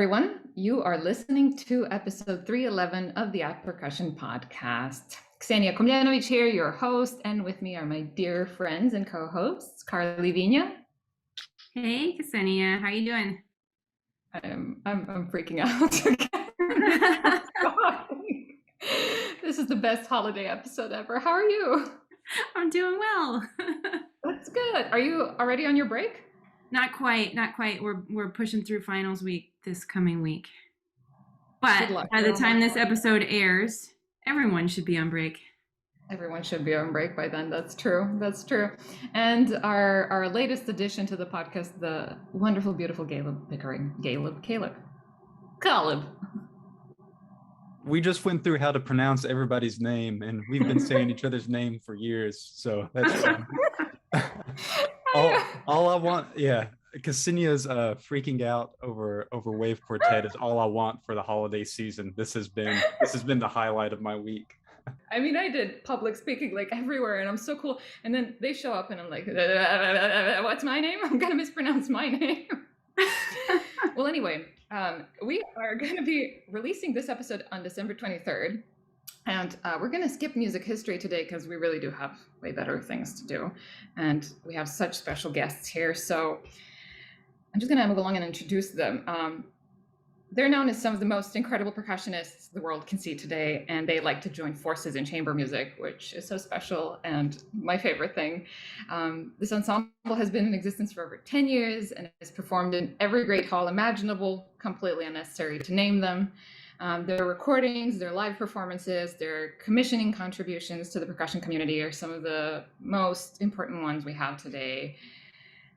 everyone. You are listening to episode 311 of the At Percussion podcast. Komljenović here, your host, and with me are my dear friends and co-hosts, Karli, Viña. Hey, Ksenija, how you doing? I'm freaking out. This is the best holiday episode ever. How are you? I'm doing well. That's good. Are you already on your break? Not quite. We're pushing through finals week this coming week. But by the time this episode airs, everyone should be on break. Everyone should be on break by then. That's true. And our latest addition to the podcast, the wonderful, beautiful Pickering. Caleb. We just went through how to pronounce everybody's name, and we've been saying each other's name for years, so that's fine. all I want, Ksenija's freaking out over Wave Quartet is all I want for the holiday season. This has been the highlight of my week. I mean, I did public speaking like everywhere, and I'm so cool. And then they show up, and I'm like, what's my name? I'm gonna mispronounce my name. Well, anyway, we are going to be releasing this episode on December 23rd. And we're going to skip music history today because we really do have way better things to do. And we have such special guests here. So I'm just going to move along and introduce them. They're known as some of the most incredible percussionists the world can see today. And they like to join forces in chamber music, which is so special and my favorite thing. This ensemble has been in existence for over 10 years and has performed in every great hall imaginable, completely unnecessary to name them. Their recordings, their live performances, their commissioning contributions to the percussion community are some of the most important ones we have today.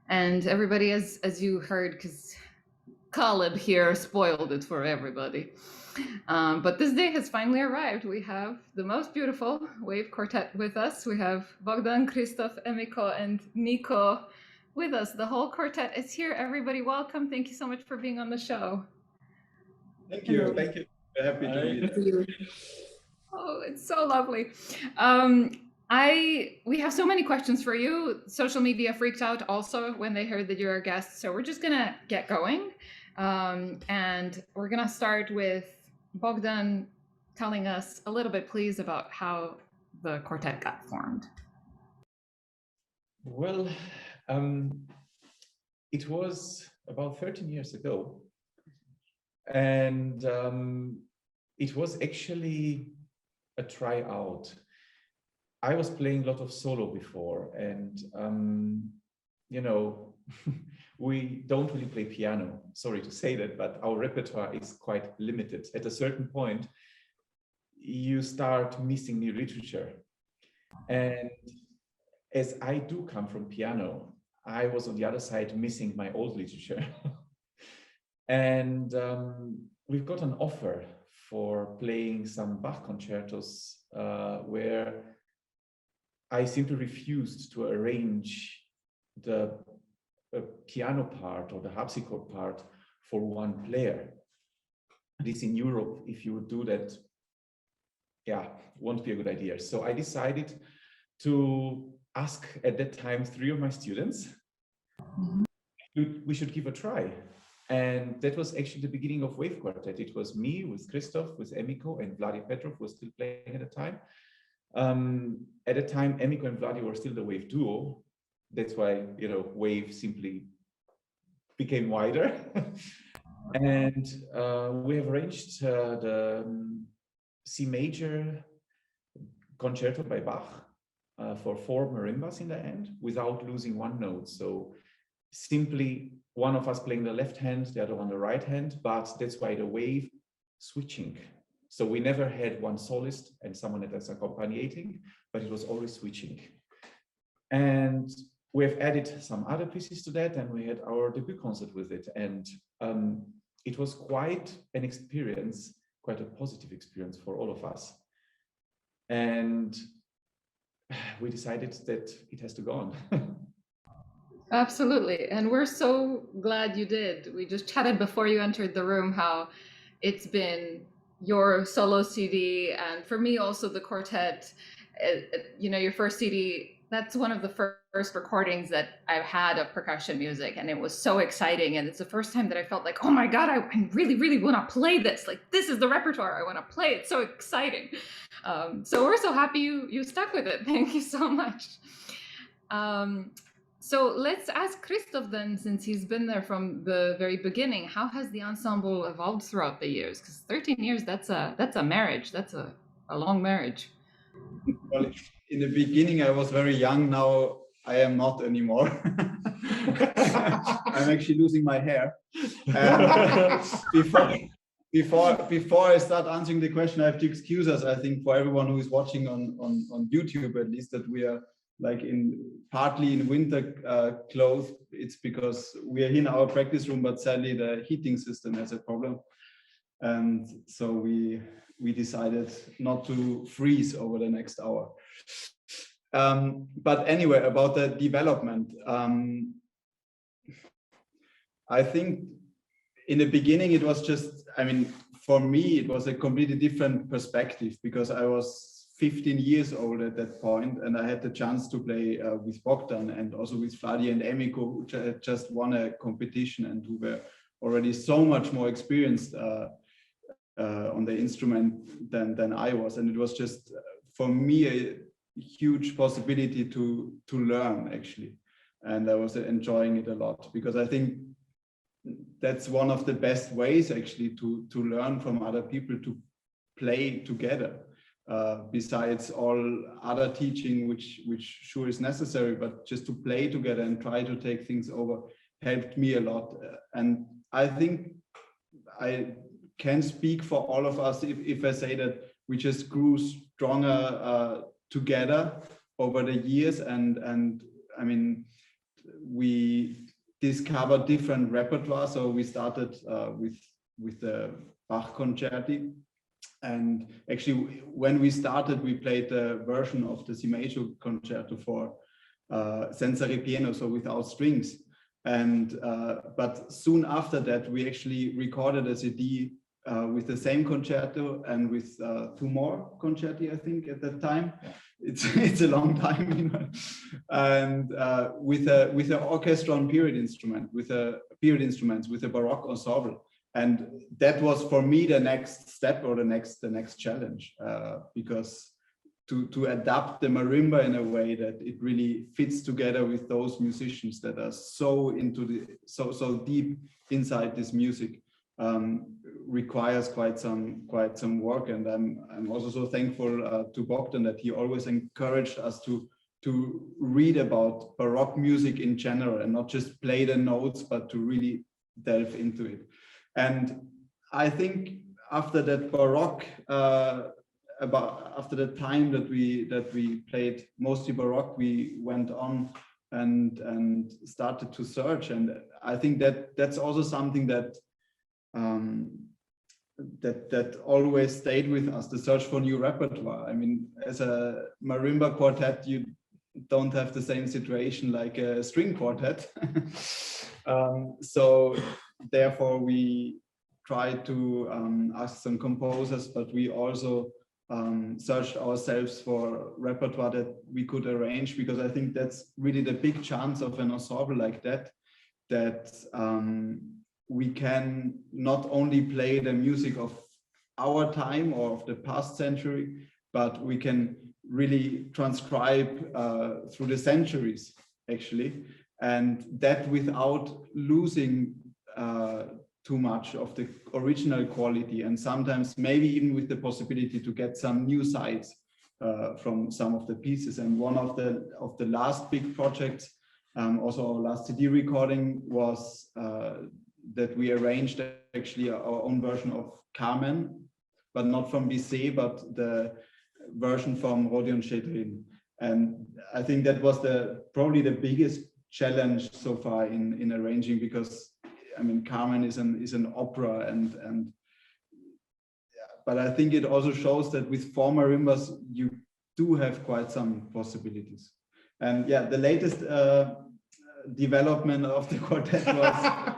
And everybody, as you heard, because Caleb here spoiled it for everybody. But this day has finally arrived. We have the most beautiful Wave Quartet with us. We have Bogdan, Christoph, Emiko, and Nico with us. The whole quartet is here. Everybody, welcome. Thank you so much for being on the show. Thank you. Happy to be here. Oh, it's so lovely. We have so many questions for you. Social media freaked out also when they heard that you're a guest. So we're just gonna get going. And we're gonna start with Bogdan telling us a little bit, please, about how the quartet got formed. Well, it was about 13 years ago. And it was actually a tryout. I was playing a lot of solo before, and we don't really play piano. Sorry to say that, but our repertoire is quite limited. At a certain point, you start missing new literature. And as I do come from piano, I was on the other side missing my old literature. And we've got an offer for playing some Bach concertos where I simply refused to arrange the piano part or the harpsichord part for one player. This in Europe, if you would do that, won't be a good idea. So I decided to ask at that time 3 of my students, we should give a try. And that was actually the beginning of Wave Quartet. It was me with Christoph, with Emiko, and Vladi Petrov was still playing at the time. At the time, Emiko and Vladi were still the Wave duo. That's why, Wave simply became wider. And we have arranged the C major concerto by Bach for 4 marimbas in the end, without losing one note. So simply one of us playing the left hand, the other one the right hand, but that's why the wave switching. So we never had one soloist and someone that is accompanying, but it was always switching. And we have added some other pieces to that, and we had our debut concert with it. And it was quite an experience, quite a positive experience for all of us. And we decided that it has to go on. Absolutely. And we're so glad you did. We just chatted before you entered the room how it's been your solo CD, and for me also the quartet, your first CD That's one of the first recordings that I've had of percussion music, and it was so exciting. And it's the first time that I felt like, oh my God, I really, really want to play this. Like, this is the repertoire I want to play. It's so exciting. So we're so happy you stuck with it. Thank you so much. So let's ask Christoph then, since he's been there from the very beginning, how has the ensemble evolved throughout the years? Because 13 years, that's a marriage. That's a long marriage. Well, in the beginning, I was very young. Now I am not anymore. I'm actually losing my hair. Before I start answering the question, I have to excuse us. I think for everyone who is watching on YouTube, at least, that we are like partly in winter clothes. It's because we are in our practice room, but sadly the heating system has a problem, and so we decided not to freeze over the next hour. But anyway, about the development, I think in the beginning it was just, I mean, for me it was a completely different perspective, because I was 15 years old at that point, and I had the chance to play with Bogdan and also with Vladi and Emiko, which had just won a competition and who were already so much more experienced on the instrument than I was. And it was just for me a huge possibility to learn, actually, and I was enjoying it a lot, because I think that's one of the best ways actually to learn from other people, to play together, besides all other teaching which sure is necessary, but just to play together and try to take things over helped me a lot. And I think I can speak for all of us if I say that we just grew stronger together over the years, and I mean, we discovered different repertoire. So we started with the Bach concerti, and actually when we started, we played the version of the Si major concerto for senza ripieno, so without strings. And but soon after that, we actually recorded a CD with the same concerto and with 2 more concerti, I think, at that time. Yeah. It's a long time, you know. And with an orchestra and period instruments, with a Baroque ensemble. And that was for me the next step, or the next challenge, because to adapt the marimba in a way that it really fits together with those musicians that are so into so deep inside this music, requires quite some work. And I'm also so thankful to Bogdan that he always encouraged us to read about Baroque music in general, and not just play the notes, but to really delve into it. And I think after that Baroque, after the time that we played mostly Baroque, we went on and started to search. And I think that's also something that that always stayed with us, the search for new repertoire. I mean, as a marimba quartet, you don't have the same situation like a string quartet. So therefore we tried to ask some composers, but we also searched ourselves for repertoire that we could arrange, because I think that's really the big chance of an ensemble like that, we can not only play the music of our time or of the past century, but we can really transcribe through the centuries, actually, and that without losing too much of the original quality, and sometimes maybe even with the possibility to get some new sides from some of the pieces. And one of the last big projects, also our last CD recording, was that we arranged actually our own version of Carmen, but not from Bizet, but the version from Rodion Chedrin. And I think that was probably the biggest challenge so far in arranging, because I mean, Carmen is an opera, and but I think it also shows that with 4 marimbas you do have quite some possibilities. And yeah, the latest development of the quartet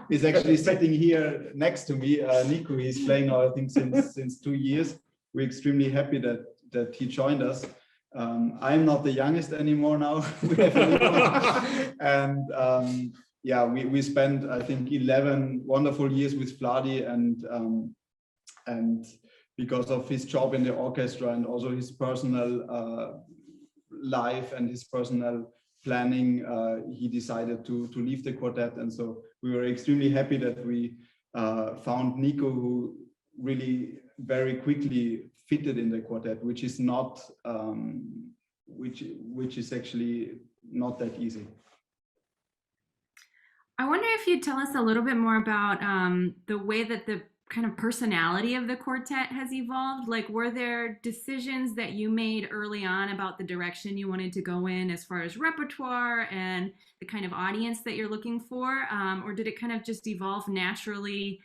is actually sitting here next to me. Nico, he's playing now, I think, since 2 years. We're extremely happy that he joined us. I'm not the youngest anymore now. And yeah, we spent, I think, 11 wonderful years with Vladi, and because of his job in the orchestra and also his personal life and his personal planning, he decided to leave the quartet. And so we were extremely happy that we found Nico, who really very quickly fitted in the quartet, which is not which is actually not that easy. I wonder if you'd tell us a little bit more about the way that the kind of personality of the quartet has evolved. Like, were there decisions that you made early on about the direction you wanted to go in as far as repertoire and the kind of audience that you're looking for? Or did it kind of just evolve naturally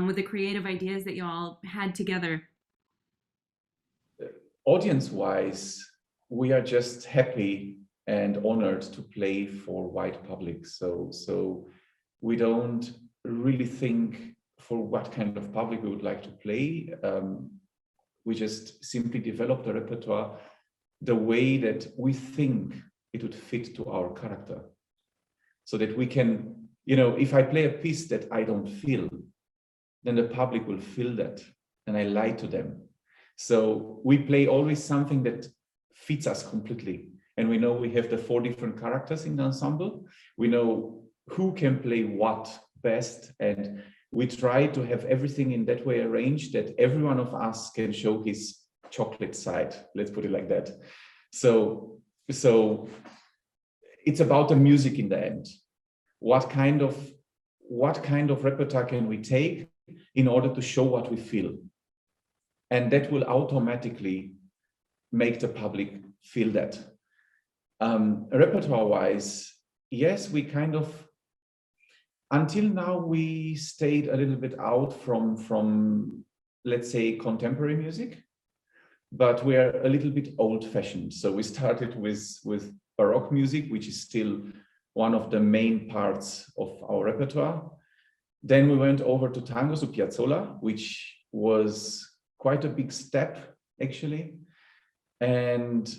with the creative ideas that you all had together? Audience-wise, we are just happy and honored to play for wide public. So we don't really think for what kind of public we would like to play. We just simply develop the repertoire the way that we think it would fit to our character. So that we can, you know, if I play a piece that I don't feel, then the public will feel that, and I lie to them. So we play always something that fits us completely. And we know we have the 4 different characters in the ensemble. We know who can play what best, and we try to have everything in that way arranged that every one of us can show his chocolate side, let's put it like that. So it's about the music in the end. What kind of repertoire can we take in order to show what we feel? And that will automatically make the public feel that. Repertoire-wise, yes, we kind of, until now, we stayed a little bit out from let's say, contemporary music, but we're a little bit old-fashioned. So we started with Baroque music, which is still one of the main parts of our repertoire. Then we went over to tango, to Piazzolla, which was quite a big step, actually. And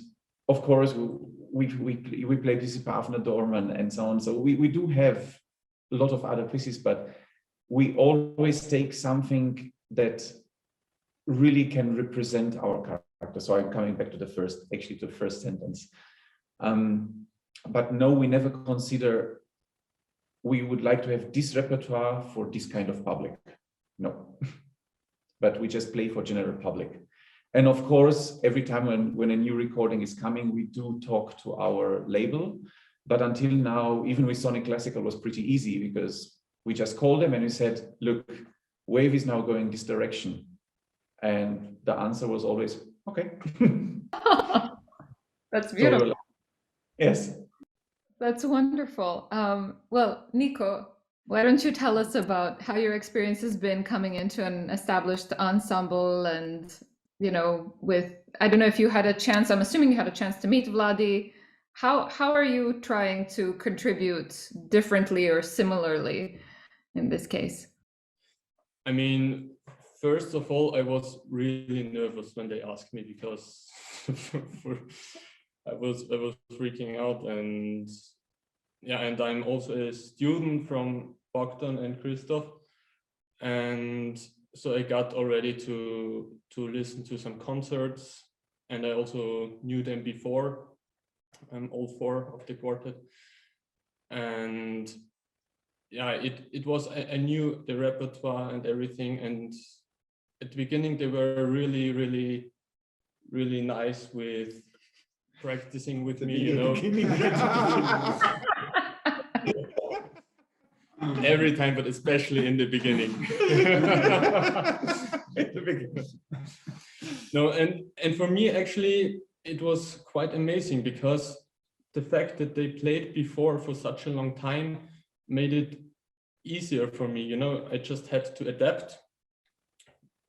of course, we play pieces by Afner Dorman and so on. So we do have a lot of other pieces, but we always take something that really can represent our character. So I'm coming back to the first sentence. But no, we never consider we would like to have this repertoire for this kind of public. No, but we just play for general public. And of course, every time when a new recording is coming, we do talk to our label. But until now, even with Sonic Classical was pretty easy, because we just called them and we said, look, Wave is now going this direction. And the answer was always, okay. That's beautiful. So, yes. That's wonderful. Well, Nico, why don't you tell us about how your experience has been coming into an established ensemble, and, you know, with, I don't know if you had a chance, I'm assuming you had a chance to meet Vladi. How are you trying to contribute differently or similarly in this case? I mean, first of all, I was really nervous when they asked me, because I was freaking out, and yeah, and I'm also a student from Bogdan and Christoph, and so I got already to listen to some concerts, and I also knew them before, all 4 of the quartet, and yeah, it was, I knew the repertoire and everything, and at the beginning they were really, really, really nice with practicing with me, you know. Every time, but especially in the beginning. No, and for me, actually, it was quite amazing, because the fact that they played before for such a long time made it easier for me, you know. I just had to adapt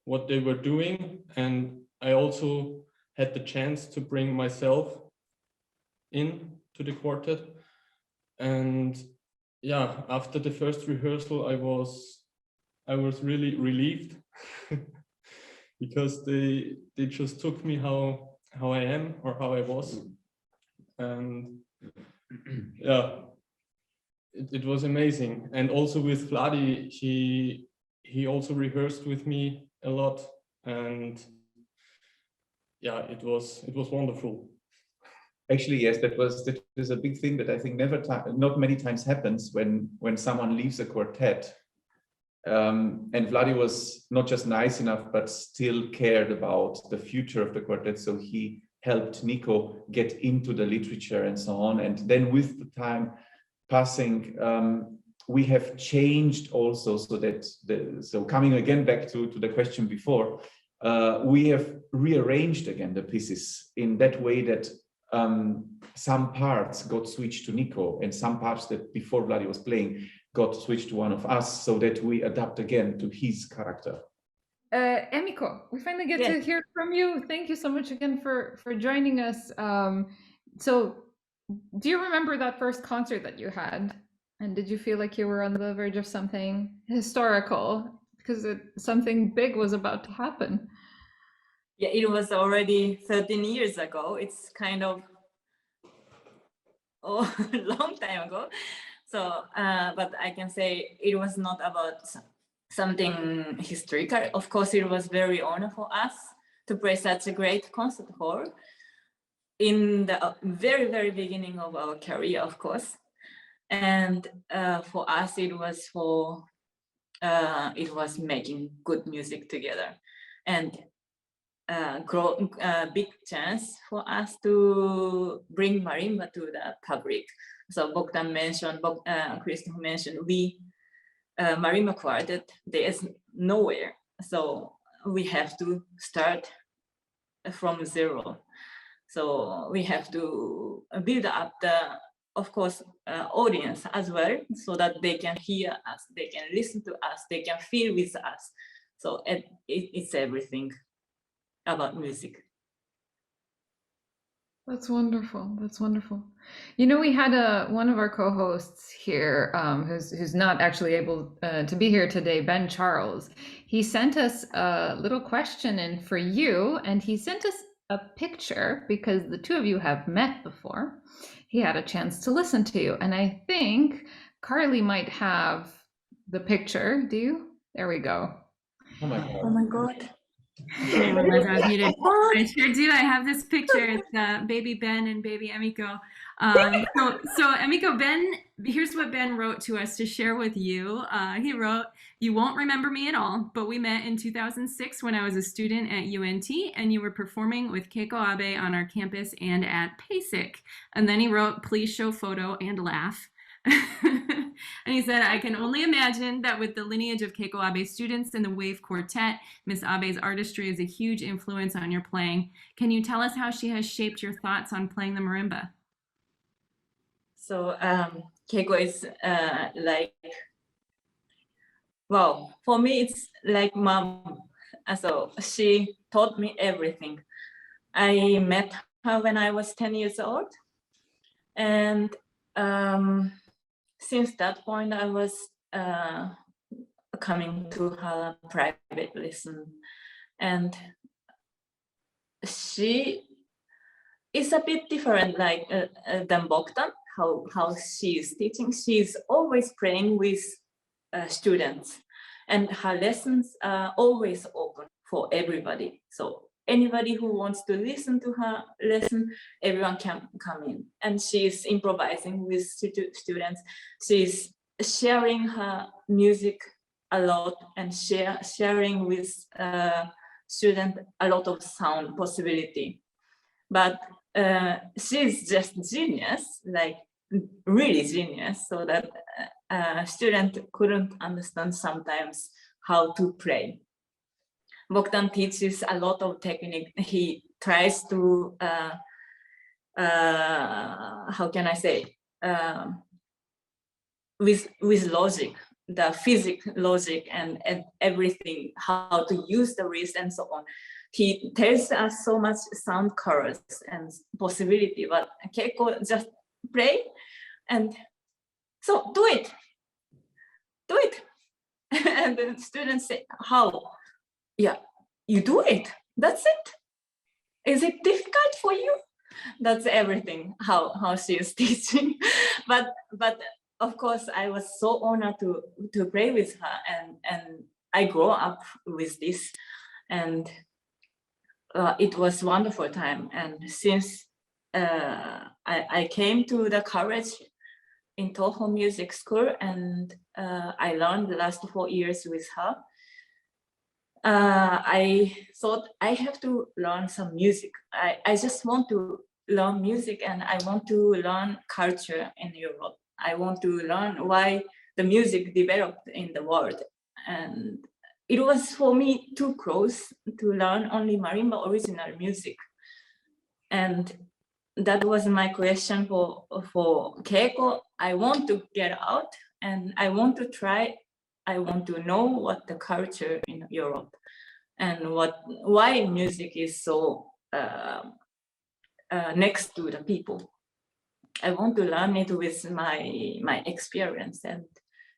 what they were doing, and I also had the chance to bring myself in to the quartet. And yeah, after the first rehearsal, I was really relieved because they just took me how how I am or how I was. And yeah, it was amazing. And also with Vladi, he also rehearsed with me a lot, and yeah, it was wonderful. Actually, yes, that is a big thing that I think not many times happens when someone leaves a quartet. And Vladi was not just nice enough, but still cared about the future of the quartet. So he helped Nico get into the literature and so on. And then with the time passing, we have changed also, so that so coming again back to the question before, we have rearranged again the pieces in that way that some parts got switched to Nico, and some parts that before Vladi was playing got switched to one of us, so that we adapt again to his character. Emiko, we finally get to hear from you. Thank you so much again for joining us. So do you remember that first concert that you had? And did you feel like you were on the verge of something historical? Because something big was about to happen. Yeah, it was already 13 years ago. It's kind of a long time ago. So, but I can say it was not about something historical. Of course, it was very honor for us to play such a great concert hall in the very, very beginning of our career, of course. And for us, it was making good music together, and big chance for us to bring marimba to the public. So Bogdan mentioned, Christoph mentioned, marimba quartet, there is nowhere. So we have to start from zero. So we have to build up the, of course, audience as well, so that they can hear us, they can listen to us, they can feel with us. So it's everything about music. That's wonderful. That's wonderful. You know, we had one of our co-hosts here who's not actually able to be here today, Ben Charles. He sent us a little question in for you, and he sent us a picture because the two of you have met before. He had a chance to listen to you, and I think Karli might have the picture. Do you? There we go. Oh my God. Oh my God. I sure do. I have this picture. It's baby Ben and baby Emiko. So Emiko, Ben, here's what Ben wrote to us to share with you. He wrote, "You won't remember me at all, but we met in 2006 when I was a student at UNT, and you were performing with Keiko Abe on our campus and at PASIC." And then he wrote, "Please show photo and laugh." And he said, "I can only imagine that with the lineage of Keiko Abe students in the Wave Quartet, Miss Abe's artistry is a huge influence on your playing. Can you tell us how she has shaped your thoughts on playing the marimba?" So Keiko is like, well, for me, it's like mom. So she taught me everything. I met her when I was 10 years old. And since that point, I was coming to her private lesson. And she is a bit different like than Bogdan, how she is teaching. She's always playing with students, and her lessons are always open for everybody. So anybody who wants to listen to her lesson, everyone can come in. And she's improvising with students. She's sharing her music a lot and sharing with students a lot of sound possibility. But she's just genius, like really genius, so that student couldn't understand sometimes how to play. Bogdan teaches a lot of technique. He tries to, how can I say, with logic, the physics logic and everything, how to use the wrist and so on. He tells us so much sound colors and possibility, but Keiko just play and so do it. And the students say, how? Yeah, you do it. That's it. Is it difficult? for you. That's everything, how she is teaching. But of course, I was so honored to play with her, and I grew up with this, and it was wonderful time. And since I came to the college in Toho Music School, and I learned the last 4 years with her, I thought I have to learn some music. I just want to learn music, and I want to learn culture in Europe. I want to learn why the music developed in the world. And it was for me too close to learn only marimba original music. And that was my question for Keiko. I want to get out, and I want to try. I want to know what the culture in Europe and why music is so next to the people. I want to learn it with my experience. And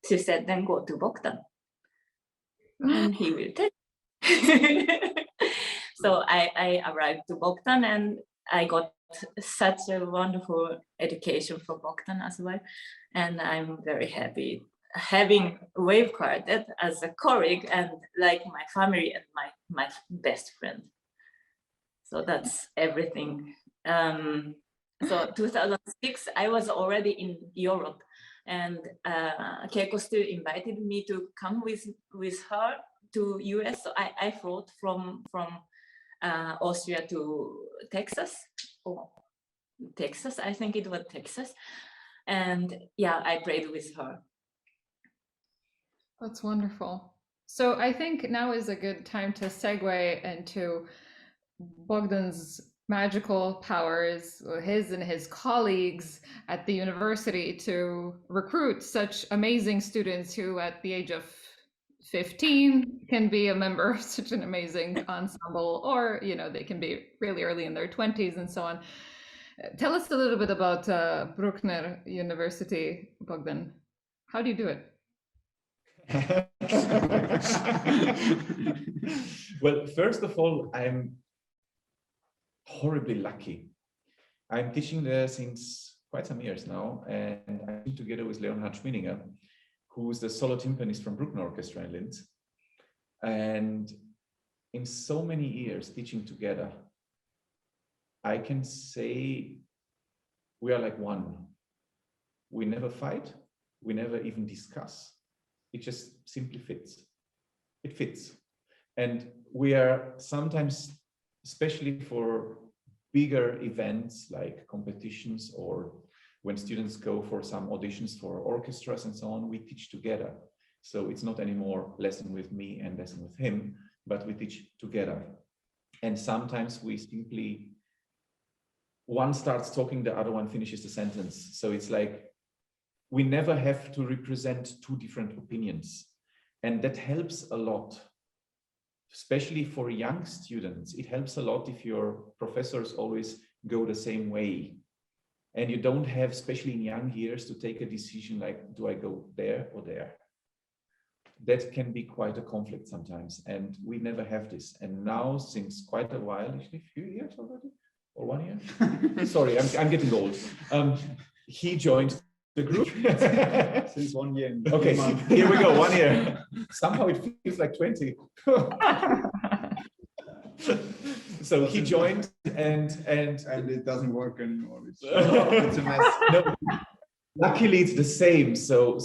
she said, then go to Bogdan, and he will tell. So I arrived to Bogdan, and I got such a wonderful education from Bogdan as well. And I'm very happy having Wave Quartet as a colleague and like my family and my best friend. So that's everything. So 2006, I was already in Europe, and Keiko still invited me to come with her to US. So I flew from Austria to Texas, or Texas, I think it was Texas. And yeah, I played with her. That's wonderful. So I think now is a good time to segue into Bogdan's magical powers, his and his colleagues at the university, to recruit such amazing students who at the age of 15 can be a member of such an amazing ensemble, or they can be really early in their 20s and so on. Tell us a little bit about Bruckner University, Bogdan. How do you do it? Well, first of all, I'm horribly lucky. I'm teaching there since quite some years now, and I'm together with Leonhard Schmininger, who's the solo timpanist from Bruckner Orchestra in Linz. And in so many years teaching together, I can say we are like one. We never fight, we never even discuss. It just simply fits. It fits. And we are sometimes, especially for bigger events like competitions, or when students go for some auditions for orchestras and so on, we teach together. So it's not anymore lesson with me and lesson with him, but we teach together. And sometimes we simply, one starts talking, the other one finishes the sentence. So it's like, we never have to represent two different opinions. And that helps a lot, especially for young students. It helps a lot if your professors always go the same way. And you don't have, especially in young years, to take a decision like, do I go there or there? That can be quite a conflict sometimes. And we never have this. And now, since quite a while, actually a few years already, or 1 year? Sorry, I'm getting old. He joined the group Since 1 year. Okay, here we go, 1 year. Somehow it feels like 20. So he joined, and it doesn't work anymore. It's a mess. No, luckily it's the same. So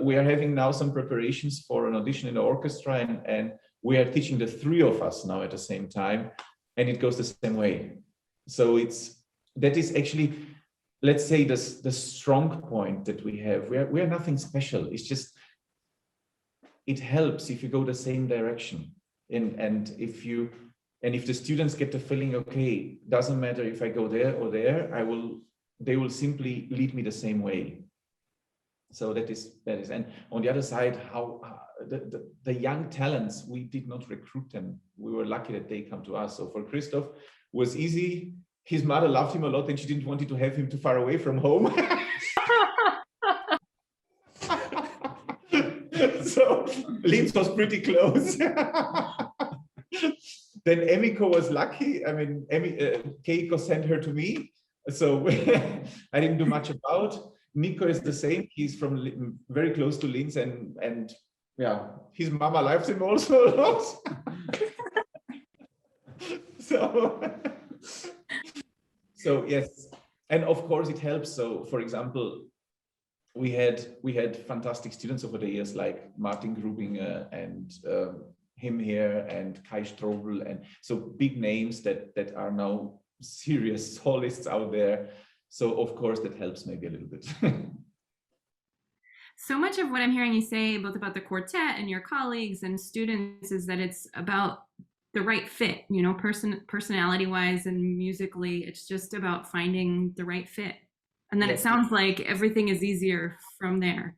we are having now some preparations for an audition in the orchestra, and we are teaching the three of us now at the same time, and it goes the same way. So that is actually, let's say, the strong point that we have. We are nothing special. It's just, it helps if you go the same direction. And if the students get the feeling, okay, doesn't matter if I go there or there, they will simply lead me the same way. So that is, and on the other side, how the young talents, we did not recruit them. We were lucky that they come to us. So for Christoph, was easy. His mother loved him a lot, and she didn't want to have him too far away from home. So Linz was pretty close. then Emiko was lucky. I mean, Keiko sent her to me, so I didn't do much about. Nico is the same. He's from very close to Linz, and yeah, his mama likes him also a lot. So yes, and of course it helps. So for example, we had fantastic students over the years like Martin Grubinger and him here and Kai Strobel, and so big names that are now serious solists out there. So of course that helps maybe a little bit. So much of what I'm hearing you say, both about the quartet and your colleagues and students, is that it's about the right fit, you know, personality wise and musically. It's just about finding the right fit. And then Yes. it sounds like everything is easier from there.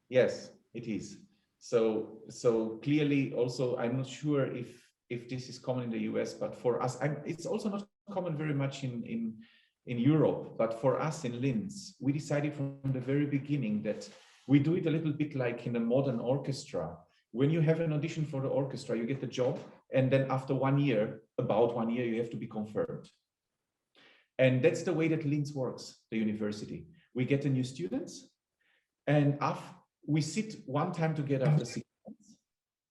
Yes, it is. So clearly also, I'm not sure if this is common in the US, but for us, it's also not common very much in Europe, but for us in Linz, we decided from the very beginning that we do it a little bit like in a modern orchestra. When you have an audition for the orchestra, you get the job, and then after about 1 year, you have to be confirmed. And that's the way that Linz works, the university. We get the new students, and we sit one time together after 6 months,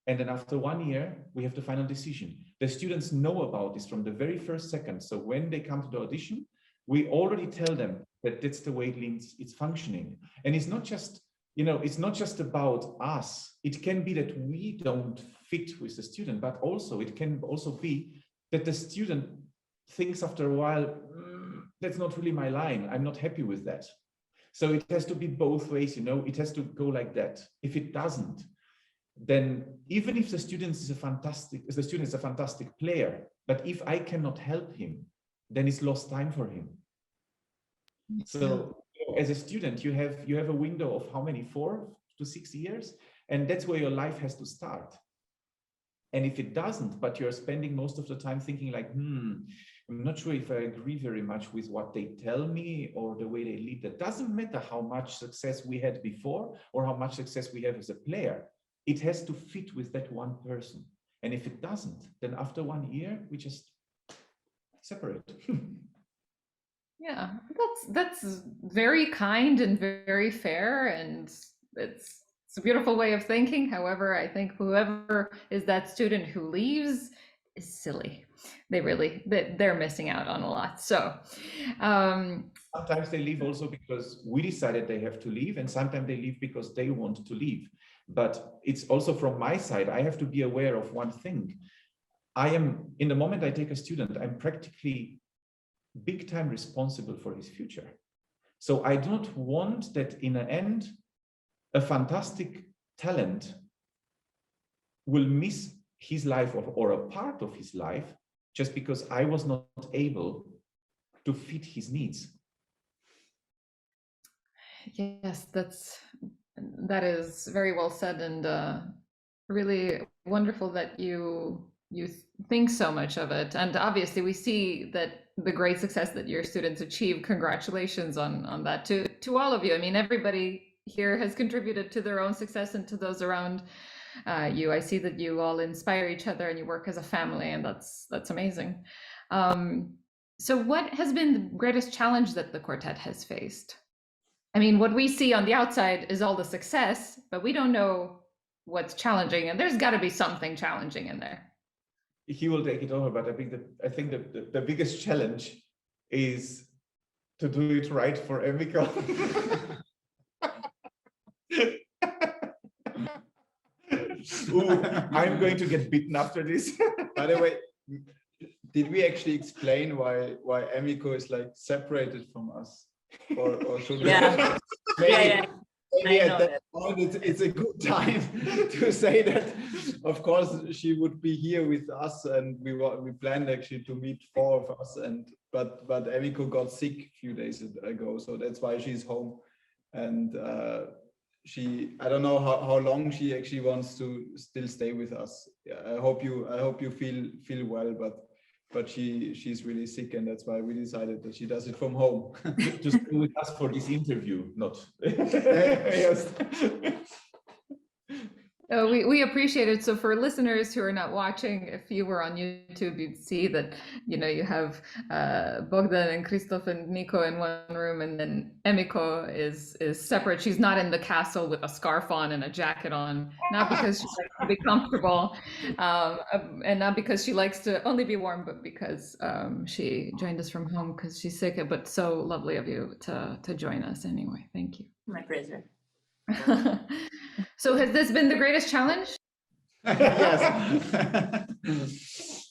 and then after 1 year, we have the final decision. The students know about this from the very first second. So when they come to the audition, we already tell them that that's the way Linz is functioning. And it's not just, you know, it's not just about us. It can be that we don't fit with the student, but also it can also be that the student thinks after a while, that's not really my line. I'm not happy with that. So it has to be both ways, you know, it has to go like that. If it doesn't, then even if the student is a fantastic player, but if I cannot help him, then it's lost time for him. So as a student, you have a window of how many, 4 to 6 years, and that's where your life has to start. And if it doesn't, but you're spending most of the time thinking like, I'm not sure if I agree very much with what they tell me or the way they lead, that doesn't matter how much success we had before or how much success we have as a player. It has to fit with that one person. And if it doesn't, then after 1 year, we just separate. Yeah, that's very kind and very fair, and it's a beautiful way of thinking. However, I think whoever is that student who leaves is silly. They're missing out on a lot. So sometimes they leave also because we decided they have to leave, and sometimes they leave because they want to leave. But it's also from my side, I have to be aware of one thing. In the moment I take a student, I'm practically big time responsible for his future. So I don't want that in the end, a fantastic talent will miss his life or a part of his life just because I was not able to fit his needs. Yes, that is very well said, and really wonderful that you think so much of it. And obviously we see that the great success that your students achieve. Congratulations on that to all of you. I mean, everybody here has contributed to their own success and to those around you. I see that you all inspire each other and you work as a family, and that's amazing. So what has been the greatest challenge that the quartet has faced? I mean, what we see on the outside is all the success, but we don't know what's challenging, and there's got to be something challenging in there. He will take it over, but I think that the biggest challenge is to do it right for Emiko. Ooh, I'm going to get beaten after this. By the way, did we actually explain why Emiko is like separated from us, or should we? Yeah. Maybe at that point, it's a good time to say that. Of course, she would be here with us, and we planned actually to meet 4 of us. But Emiko got sick a few days ago, so that's why she's home. And I don't know how long she actually wants to still stay with us. I hope you feel well, but she's really sick, and that's why we decided that she does it from home. To stay with us for this interview, not. Yes. We appreciate it. So for listeners who are not watching, if you were on YouTube, you'd see that, you know, you have Bogdan and Christoph and Nico in one room, and then Emiko is separate. She's not in the castle with a scarf on and a jacket on, not because she likes to be comfortable, and not because she likes to only be warm, but because she joined us from home because she's sick. But so lovely of you to join us anyway. Thank you. My pleasure. So has this been the greatest challenge? Yes.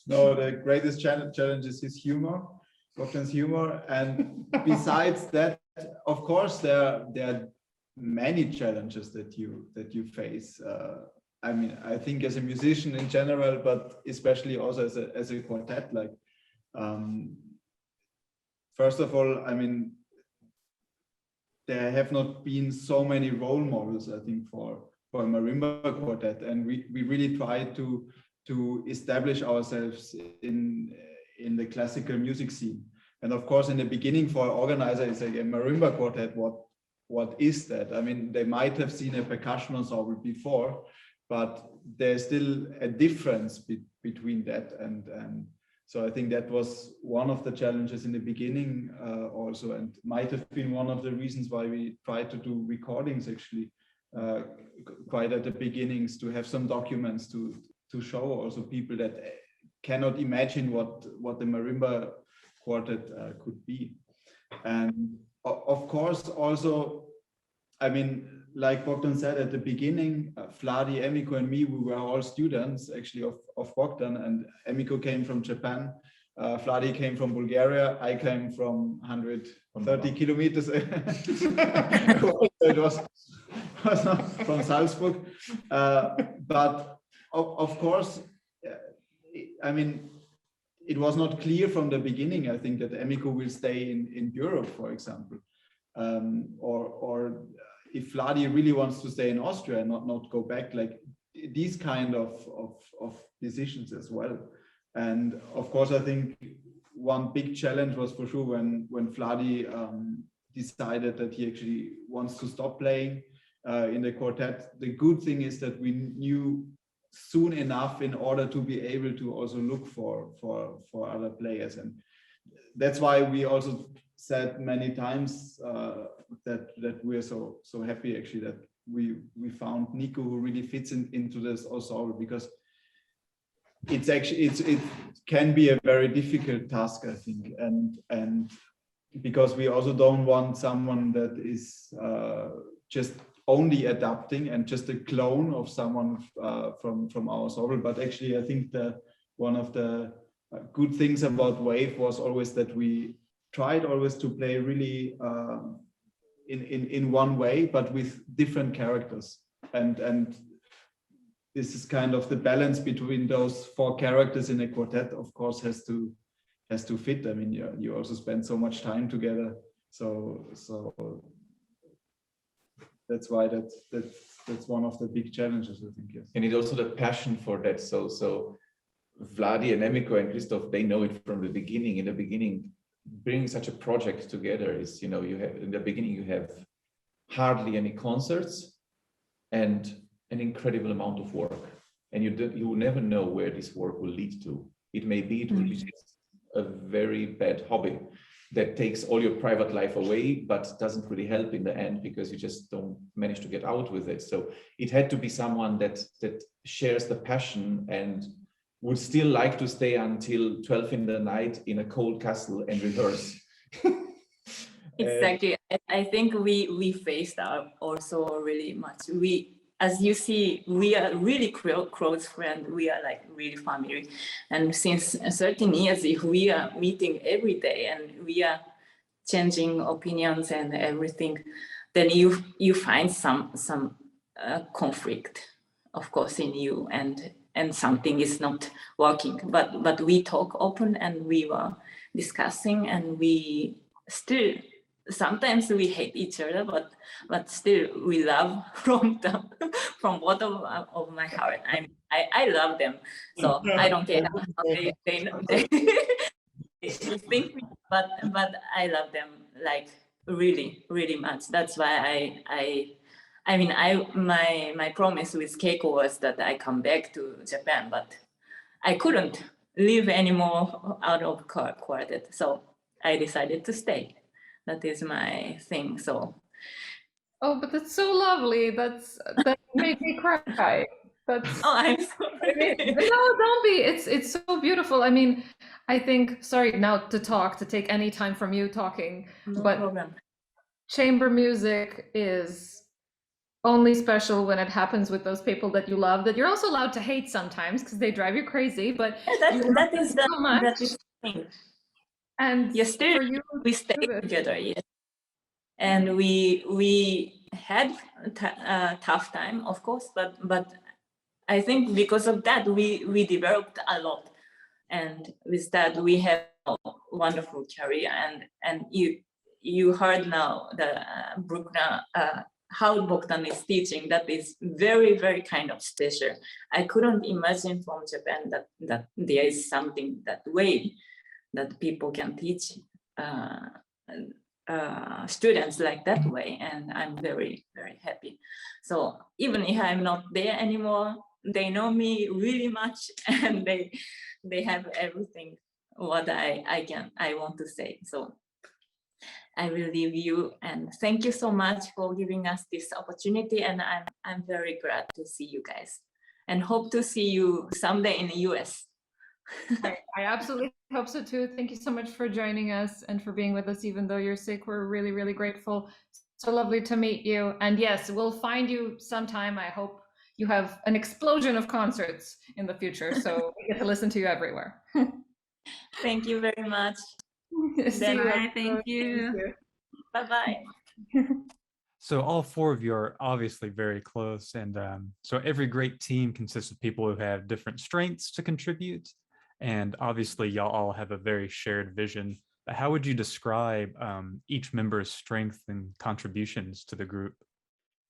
No, the greatest challenge is his humor, Bogdan's humor. And besides that, of course, there are many challenges that you face. I mean, I think as a musician in general, but especially also as a quartet, like, first of all, I mean, there have not been so many role models, I think, for a marimba quartet, and we really try to establish ourselves in the classical music scene. And of course, in the beginning, for an organizer, it's like a marimba quartet. What is that? I mean, they might have seen a percussion ensemble before, but there's still a difference between that and. So I think that was one of the challenges in the beginning also, and might have been one of the reasons why we tried to do recordings actually quite at the beginnings, to have some documents to show also people that cannot imagine what the marimba quartet could be. And of course also, I mean, like Bogdan said at the beginning, Vladi, Emiko and me, we were all students actually of Bogdan, and Emiko came from Japan, Vladi came from Bulgaria, I came from 130 kilometers. It was from Salzburg. But of course, I mean, it was not clear from the beginning, I think, that Emiko will stay in Europe, for example, or if Vladi really wants to stay in Austria and not go back, like these kind of decisions as well. And of course, I think one big challenge was for sure when Vladi decided that he actually wants to stop playing in the quartet. The good thing is that we knew soon enough in order to be able to also look for other players, and that's why we also said many times that we're so happy actually that we found Nico, who really fits into this ensemble, because it's actually it can be a very difficult task, I think, and because we also don't want someone that is just only adapting and just a clone of someone from our ensemble. But actually, I think one of the good things about Wave was always that we tried always to play really in one way, but with different characters, and this is kind of the balance between those four characters in a quartet, of course, has to fit. I mean, you also spend so much time together, so that's why that's one of the big challenges, I think. Yes. And it's also the passion for that. So Vladi and Emiko and Christoph, they know it from the beginning. In the beginning, bringing such a project together is, you have in the beginning you have hardly any concerts and an incredible amount of work, and you will never know where this work will lead to. It will be just a very bad hobby that takes all your private life away, but doesn't really help in the end because you just don't manage to get out with it. So it had to be someone that shares the passion and would still like to stay until 12 in the night in a cold castle and rehearse. Exactly. I think we faced that also really much. As you see, we are really close friends. We are like really family. And since 13 years, if we are meeting every day and we are changing opinions and everything, then you find some conflict, of course, in you, and something is not working. But we talk open and we were discussing, and we still. Sometimes we hate each other, but still we love from bottom of my heart. I love them, so I don't care how they think, but I love them like really, really much. That's why I mean, my promise with Keiko was that I come back to Japan, but I couldn't live anymore out of quartet, so I decided to stay. That is my thing. So. Oh, but that's so lovely. That made me cry. That's. Oh, I'm sorry. No, don't be. It's so beautiful. I mean, I think. Sorry, now to take any time from you talking, No but problem. chamber music is only special when it happens with those people that you love, that you're also allowed to hate sometimes because they drive you crazy, but that is the so much. that is the thing. And Yes, for you, we stay together, yes. And we had a tough time, of course, but I think because of that we developed a lot, and with that we have a wonderful career. And you heard now the Bruckner, how Bogdan is teaching. That is very, very kind of special. I couldn't imagine from Japan that there is something that way that people can teach students like that way, and I'm very, very happy. So even if I'm not there anymore, they know me really much, and they have everything what I want to say. So I will leave you, and thank you so much for giving us this opportunity, and I'm very glad to see you guys, and hope to see you someday in the US. I absolutely hope so too. Thank you so much for joining us and for being with us, even though you're sick. We're really, really grateful. So lovely to meet you. And yes, we'll find you sometime. I hope you have an explosion of concerts in the future, so we get to listen to you everywhere. Thank you very much. Bye, thank you. Bye-bye. So all four of you are obviously very close, and so every great team consists of people who have different strengths to contribute, and obviously y'all all have a very shared vision. How would you describe each member's strength and contributions to the group?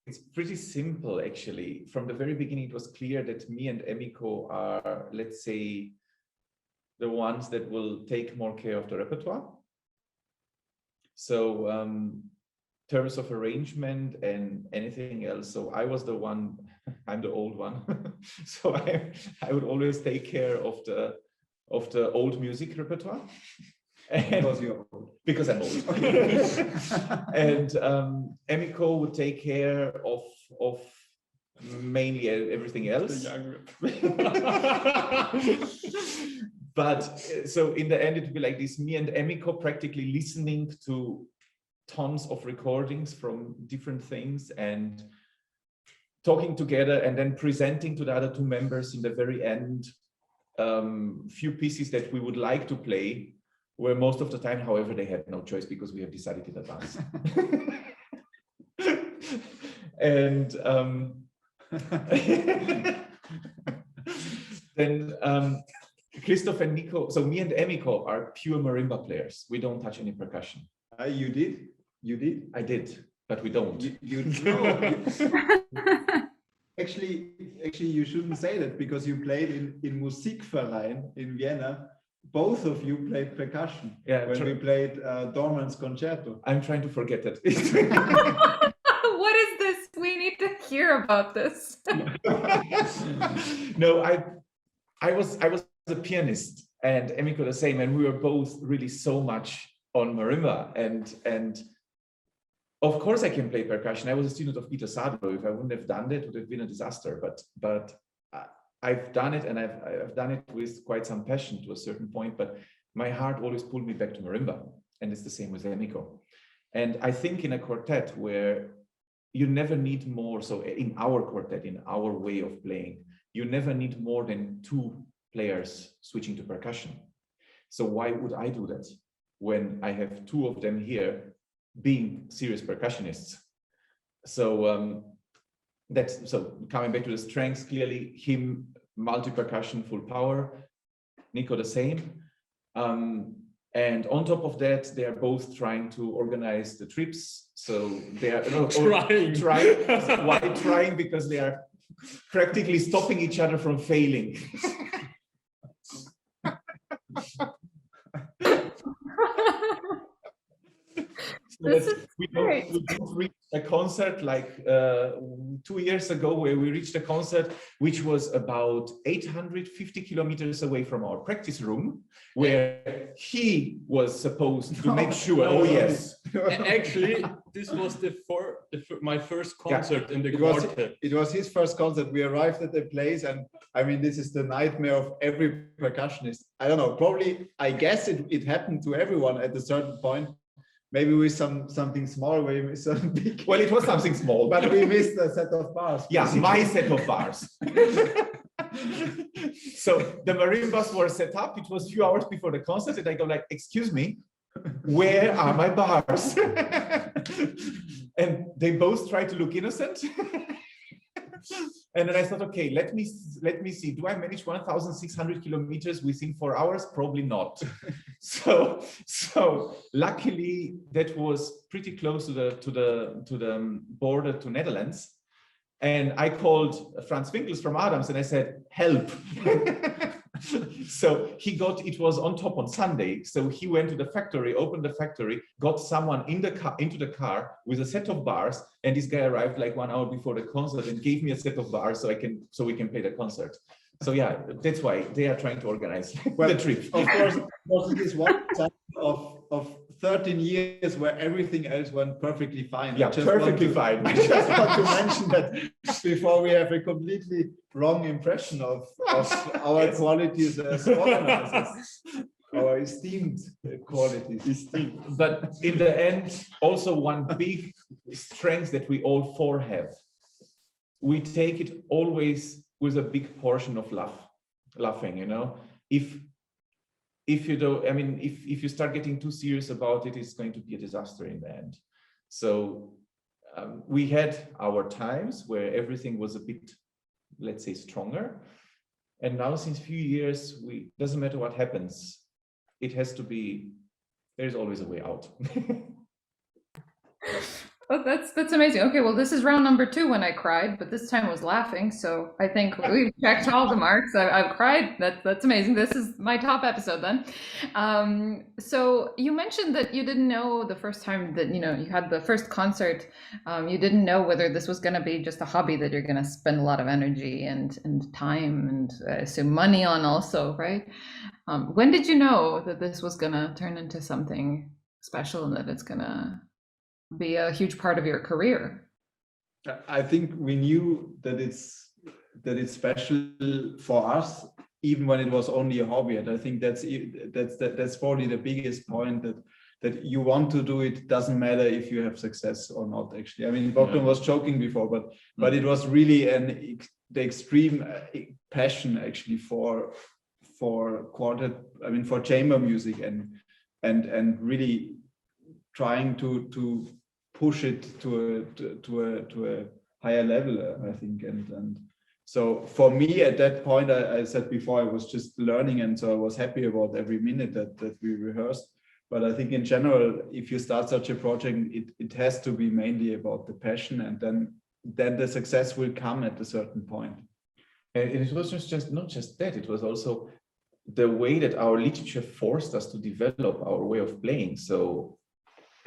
It's pretty simple, actually. From the very beginning, it was clear that me and Emiko are, let's say, the ones that will take more care of the repertoire. So terms of arrangement and anything else. So I was the one, I'm the old one. So I would always take care of the old music repertoire. Because you're old. Because I'm old. And Emiko would take care of mainly everything else. But so in the end, it would be like this, me and Emiko practically listening to tons of recordings from different things and talking together, and then presenting to the other two members in the very end few pieces that we would like to play, where most of the time, however, they had no choice because we have decided in advance. And then Christoph and Nico, so me and Emiko are pure marimba players. We don't touch any percussion. You did? You did? I did, but we don't. You know. Actually, you shouldn't say that, because you played in Musikverein in Vienna. Both of you played percussion. Yeah, when we played Dorman's concerto. I'm trying to forget that. What is this? We need to hear about this. No, I was a pianist, and Emiko the same, and we were both really so much on marimba, and of course I can play percussion. I was a student of Peter Sadlo. If I wouldn't have done that, it would have been a disaster. But I've done it, and I've done it with quite some passion to a certain point. But my heart always pulled me back to marimba, and it's the same with Emiko. And I think in a quartet where you never need more, so in our quartet, in our way of playing, you never need more than two players switching to percussion. So why would I do that when I have two of them here being serious percussionists? So so coming back to the strengths, clearly him multi-percussion, full power, Nico the same. And on top of that, they are both trying to organize the trips. So they are trying. Why trying? Because they are practically stopping each other from failing. This is we great. don't reach a concert like 2 years ago, where we reached a concert which was about 850 kilometers away from our practice room, where he was supposed to make sure. Oh yes, Actually, this was my first concert in the quartet. It was his first concert. We arrived at the place, and I mean, this is the nightmare of every percussionist. I don't know, probably, I guess it happened to everyone at a certain point. Maybe with something small, maybe with some big. Well, it was something small, but we missed a set of bars. Yeah, my set of bars. So the marimbas were set up. It was a few hours before the concert, and I go like, "Excuse me, where are my bars?" And they both tried to look innocent. And then I thought, okay, let me see. Do I manage 1,600 kilometers within 4 hours? Probably not. So luckily that was pretty close to the border to Netherlands. And I called Franz Winkels from Adams and I said, help. So it was on top on Sunday. So he went to the factory, opened the factory, got someone into the car with a set of bars. And this guy arrived like 1 hour before the concert and gave me a set of bars so we can play the concert. So yeah, that's why they are trying to organize the trip. Of course, it is one example of 13 years where everything else went perfectly fine. Yeah, perfectly fine. I just want to mention that before we have a completely wrong impression of our qualities as organizers, our esteemed qualities. But in the end, also one big strength that we all four have, we take it always with a big portion of laughing, you know. If you don't, I mean, if you start getting too serious about it, it's going to be a disaster in the end. So we had our times where everything was a bit, let's say, stronger. And now since few years, doesn't matter what happens, it has to be, there's always a way out. Oh, that's amazing. Okay, well, this is round number 2 when I cried, but this time was laughing. So I think we've checked all the marks. I've cried. That's amazing. This is my top episode then. So you mentioned that you didn't know the first time that, you know, you had the first concert, you didn't know whether this was going to be just a hobby that you're going to spend a lot of energy and time and I assume money on also, right? When did you know that this was going to turn into something special and that it's going to be a huge part of your career? I think we knew that it's special for us, even when it was only a hobby. And I think that's probably the biggest point, that you want to do it. Doesn't matter if you have success or not. Actually, I mean, Bogdan was joking before, but it was really the extreme passion actually for quartet. I mean, for chamber music and really trying to push it to a higher level, I think. And so for me at that point, I said before, I was just learning, and so I was happy about every minute that we rehearsed. But I think in general, if you start such a project, it has to be mainly about the passion, and then the success will come at a certain point. And it was just not just that, it was also the way that our literature forced us to develop our way of playing. So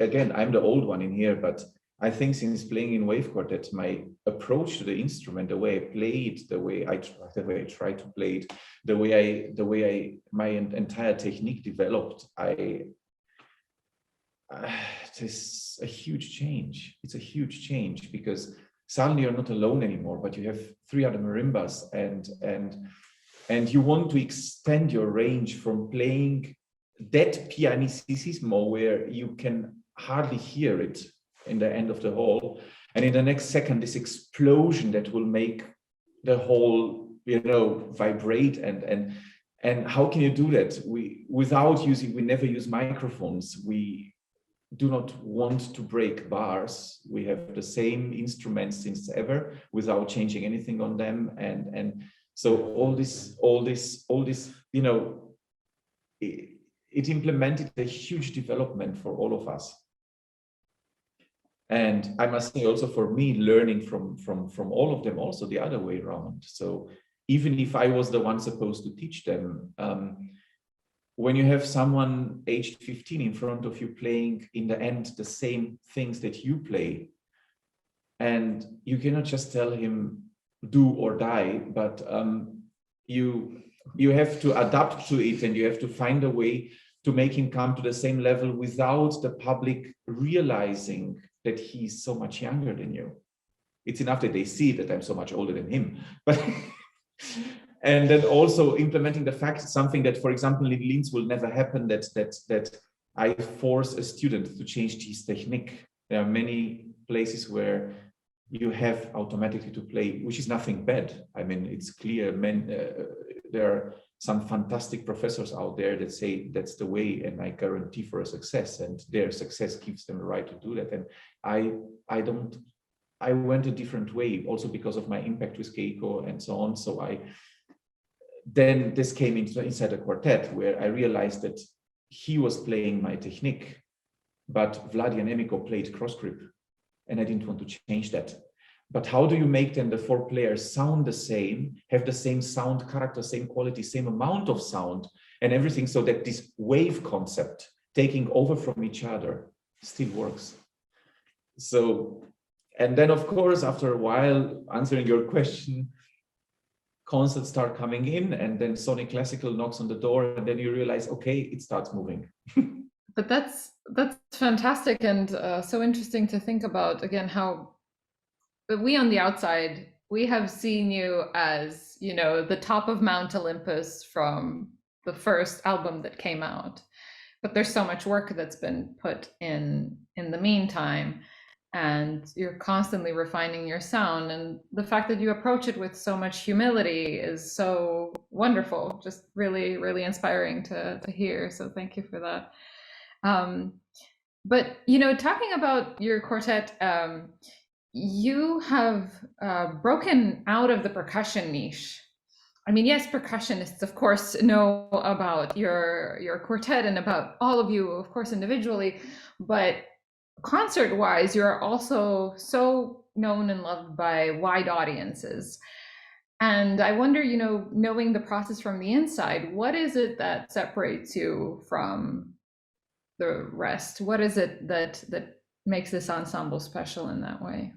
again, I'm the old one in here, but I think since playing in Wave Quartet, my approach to the instrument, the way I played, the way I tried to play it, the way my entire technique developed, it's a huge change. It's a huge change because suddenly you're not alone anymore, but you have 3 other marimbas, and you want to extend your range from playing that pianissimo where you can hardly hear it in the end of the hall, and in the next second this explosion that will make the whole, you know, vibrate. And how can you do that? We never use microphones. We do not want to break bars. We have the same instruments since ever without changing anything on them, and so all this, you know, it implemented a huge development for all of us. And I must say also for me, learning from all of them, also the other way around. So even if I was the one supposed to teach them, when you have someone aged 15 in front of you playing in the end the same things that you play, and you cannot just tell him do or die, but you have to adapt to it, and you have to find a way to make him come to the same level without the public realizing that he's so much younger than you. It's enough that they see that I'm so much older than him, but and then also implementing the fact, something that, for example, in Linz will never happen, that I force a student to change his technique. There are many places where you have automatically to play, which is nothing bad. I mean, it's clear, there are some fantastic professors out there that say that's the way, and I guarantee for a success, and their success gives them the right to do that. And I went a different way, also because of my impact with Keiko and so on. So then this came inside a quartet, where I realized that he was playing my technique, but Vladi and Emiko played cross grip, and I didn't want to change that. But how do you make then the 4 players sound the same, have the same sound character, same quality, same amount of sound and everything, so that this wave concept taking over from each other still works? So, and then of course, after a while, answering your question, concerts start coming in, and then Sonic Classical knocks on the door, and then you realize, okay, it starts moving. But that's fantastic, and so interesting to think about, again, how we on the outside, we have seen you as, you know, the top of Mount Olympus from the first album that came out, but there's so much work that's been put in the meantime, and you're constantly refining your sound, and the fact that you approach it with so much humility is so wonderful, just really, really inspiring to hear. So thank you for that. But, you know, talking about your quartet, you have broken out of the percussion niche. I mean, yes, percussionists, of course, know about your quartet and about all of you, of course, individually, but concert-wise, you're also so known and loved by wide audiences. And I wonder, you know, knowing the process from the inside, what is it that separates you from the rest? What is it that makes this ensemble special in that way?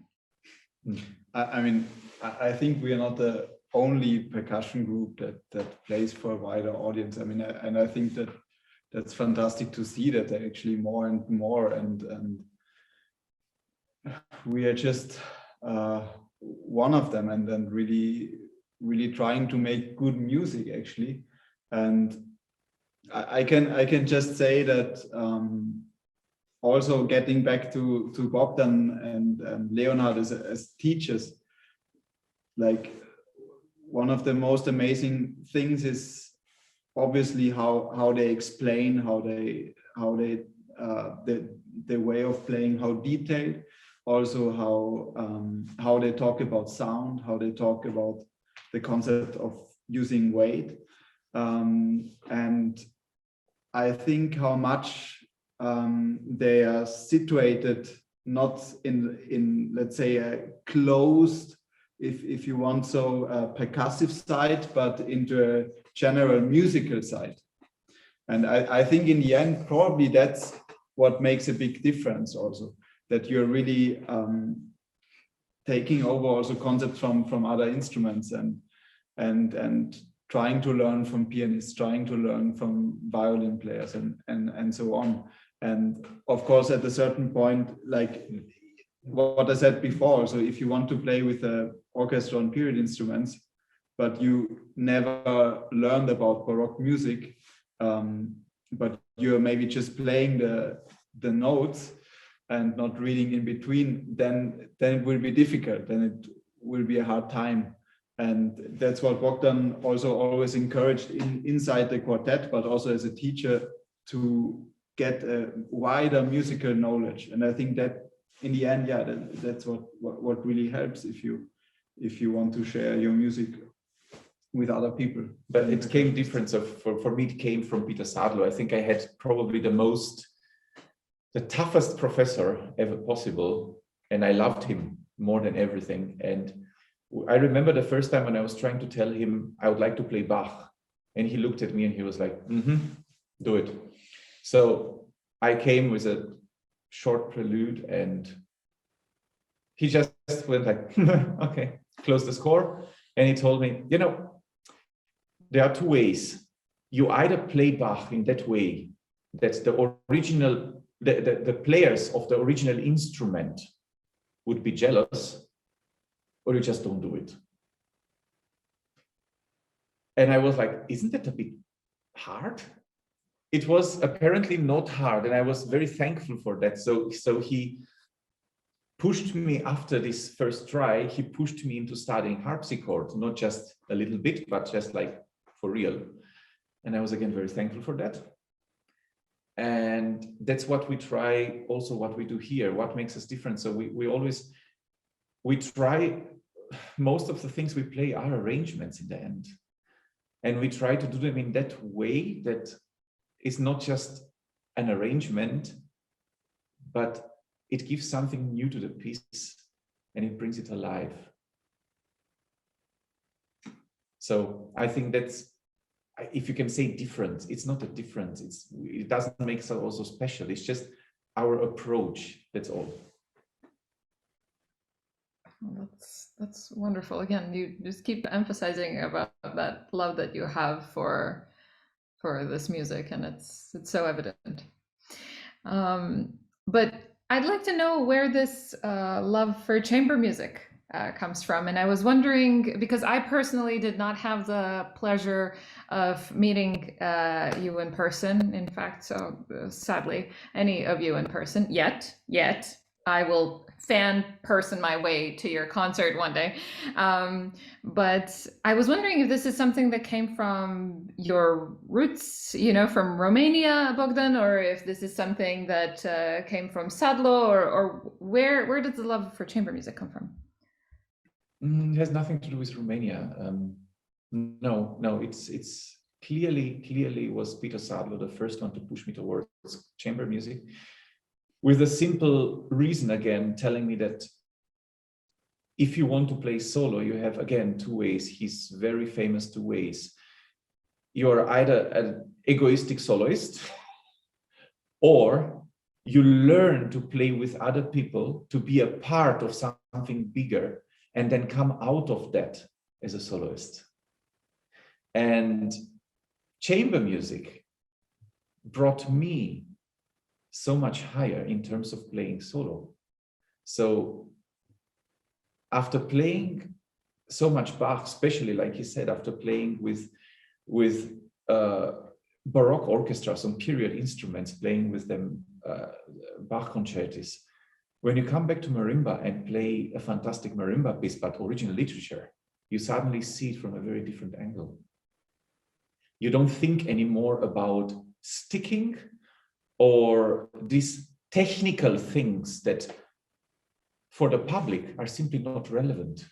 I mean, I think we are not the only percussion group that plays for a wider audience. I mean, and I think that's fantastic to see that there are actually more and more, and we are just one of them, and then really trying to make good music actually. And I can just say that also getting back to Bogdan and Leonhard as teachers, like one of the most amazing things is obviously how they explain, the way of playing, how detailed, also how they talk about sound, how they talk about the concept of using weight, and I think how much they are situated not in let's say a closed, if you want so, percussive side, but into a general musical side. And I think in the end probably that's what makes a big difference also, that you're really taking over also concepts from other instruments and trying to learn from pianists, trying to learn from violin players and so on. And of course, at a certain point, like what I said before, so if you want to play with the orchestra and period instruments, but you never learned about Baroque music, but you're maybe just playing the notes and not reading in between, then it will be difficult, then it will be a hard time. And that's what Bogdan also always encouraged inside the quartet, but also as a teacher, to get a wider musical knowledge. And I think that in the end, yeah, that's what really helps if you want to share your music with other people. But it came different. So for me, it came from Peter Sadler. I think I had probably the toughest professor ever possible, and I loved him more than everything. And I remember the first time when I was trying to tell him I would like to play Bach, and he looked at me and he was like, do it. So I came with a short prelude, and he just went like, okay, close the score. And he told me, you know, there are two ways. You either play Bach in that way, that the original, the players of the original instrument would be jealous, or you just don't do it. And I was like, isn't that a bit hard? It was apparently not hard, and I was very thankful for that. So he pushed me after this first try, he pushed me into studying harpsichord, not just a little bit, but just like for real. And I was again very thankful for that. And that's what we try, also what we do here, what makes us different. So we try, most of the things we play are arrangements in the end. And we try to do them in that way that is not just an arrangement, but it gives something new to the piece and it brings it alive. So I think that's, if you can say different, it's not a difference. It doesn't make us also special. It's just our approach. That's all. That's wonderful. Again, you just keep emphasizing about that love that you have for this music, and it's so evident. But I'd like to know where this love for chamber music comes from. And I was wondering, because I personally did not have the pleasure of meeting you in person, in fact, so sadly, any of you in person yet. I will fan person my way to your concert one day. But I was wondering if this is something that came from your roots, you know, from Romania, Bogdan, or if this is something that came from Sadlo, or where does the love for chamber music come from? It has nothing to do with Romania. No, it's clearly was Peter Sadlo, the first one to push me towards chamber music, with a simple reason, again, telling me that if you want to play solo, you have, again, two ways. He's very famous two ways. You're either an egoistic soloist, or you learn to play with other people, to be a part of something bigger, and then come out of that as a soloist. And chamber music brought me so much higher in terms of playing solo. So after playing so much Bach, especially like you said, after playing with Baroque orchestra, some period instruments, playing with them Bach concertis, when you come back to marimba and play a fantastic marimba piece, but original literature, you suddenly see it from a very different angle. You don't think anymore about sticking or these technical things that for the public are simply not relevant.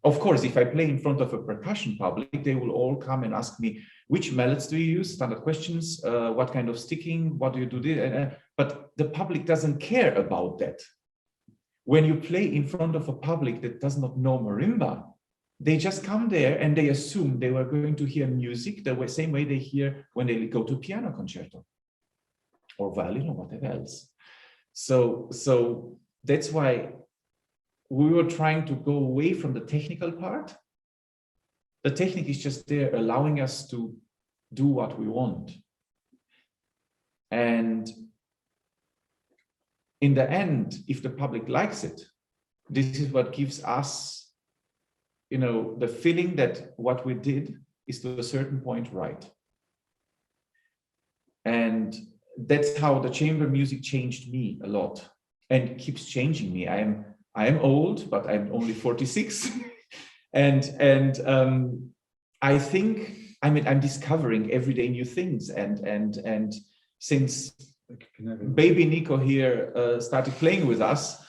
Of course, if I play in front of a percussion public, they will all come and ask me, which mallets do you use? Standard questions, what kind of sticking, what do you do? But the public doesn't care about that. When you play in front of a public that does not know marimba, they just come there and they assume they were going to hear music the same way they hear when they go to piano concerto or violin or whatever else. So that's why we were trying to go away from the technical part. The technique is just there, allowing us to do what we want. And in the end, if the public likes it, this is what gives us, you know, the feeling that what we did is to a certain point right. And that's how the chamber music changed me a lot and keeps changing me. I am old, but I'm only 46. and I think, I'm discovering every day new things. And since baby Nico here started playing with us,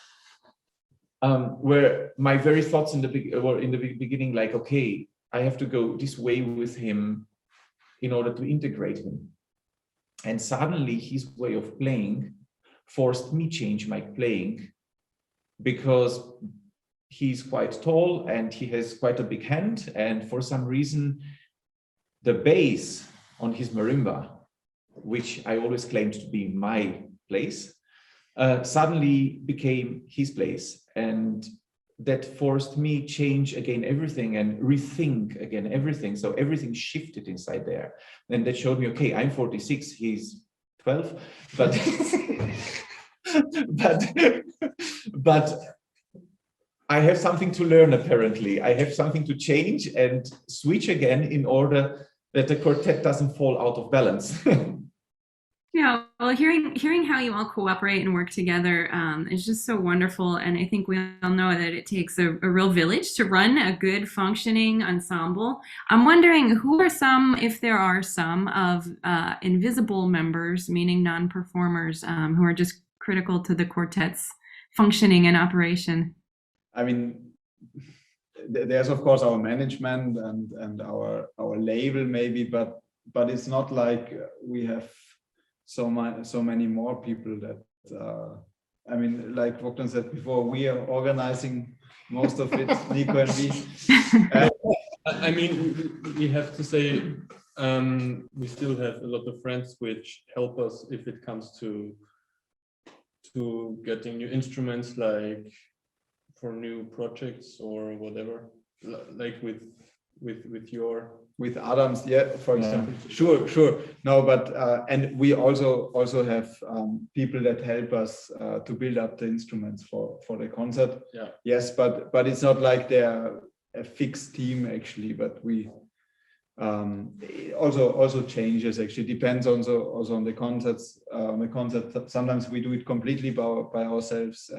where my very thoughts in the beginning, like, okay, I have to go this way with him in order to integrate him. And suddenly his way of playing forced me change my playing, because he's quite tall and he has quite a big hand. And for some reason, the bass on his marimba which I always claimed to be my place, suddenly became his place. And that forced me change again everything and rethink again everything. So everything shifted inside there. And that showed me, okay, I'm 46, he's 12, but but I have something to learn, apparently. I have something to change and switch again in order that the quartet doesn't fall out of balance. Yeah, well, hearing how you all cooperate and work together is just so wonderful. And I think we all know that it takes a real village to run a good functioning ensemble. I'm wondering who are some, if there are some, of invisible members, meaning non-performers, who are just critical to the quartet's functioning and operation? I mean, there's of course our management and our label maybe, but it's not like we have so many more people that I mean, like Bogdan said before, we are organizing most of it, Nico and me. I mean, we have to say we still have a lot of friends which help us if it comes to getting new instruments, like for new projects or whatever, like with Adams, yeah, for example. Sure. No, but and we also have people that help us to build up the instruments for the concert. Yeah. Yes, but it's not like they're a fixed team actually, but we also changes actually, depends also on the concerts. The concert, sometimes we do it completely by ourselves,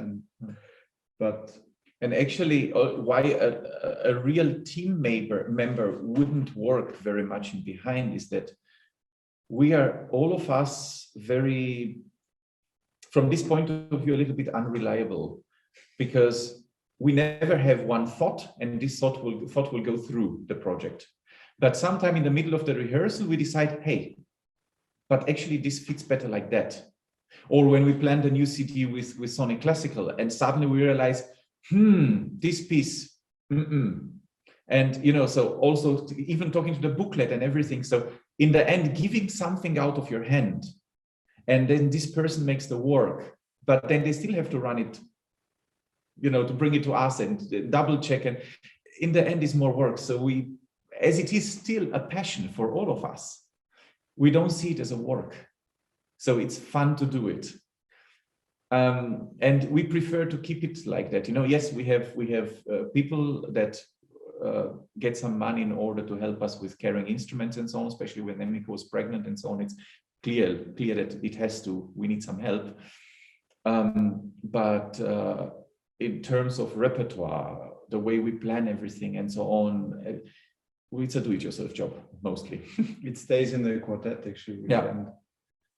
And actually, why a real team member wouldn't work very much in behind is that we are, all of us, very, from this point of view, a little bit unreliable, because we never have one thought, and this thought will go through the project. But sometime in the middle of the rehearsal, we decide, hey, but actually this fits better like that. Or when we planned a new CD with Sonic Classical, and suddenly we realize, this piece, and so also even talking to the booklet and everything. So in the end, giving something out of your hand, and then this person makes the work, but then they still have to run it, to bring it to us and double check. And in the end, is more work. So we, as it is still a passion for all of us, we don't see it as a work. So it's fun to do it. And we prefer to keep it like that. Yes, we have people that get some money in order to help us with carrying instruments and so on, especially when Emiko was pregnant and so on. It's clear that we need some help. But in terms of repertoire, the way we plan everything and so on, it's a do-it-yourself job, mostly. It stays in the quartet, actually. Yeah.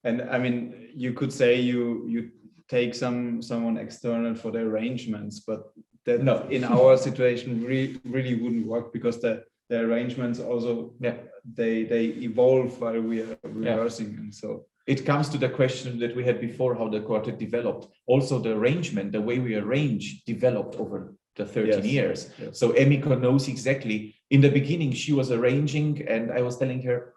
And I mean, you could say you take someone external for the arrangements, but that in our situation really wouldn't work, because the arrangements also they evolve while we are rehearsing, and so it comes to the question that we had before, how the quartet developed. Also the arrangement, the way we arrange, developed over the 13 years. Yes. So Emiko knows exactly. In the beginning, she was arranging, and I was telling her,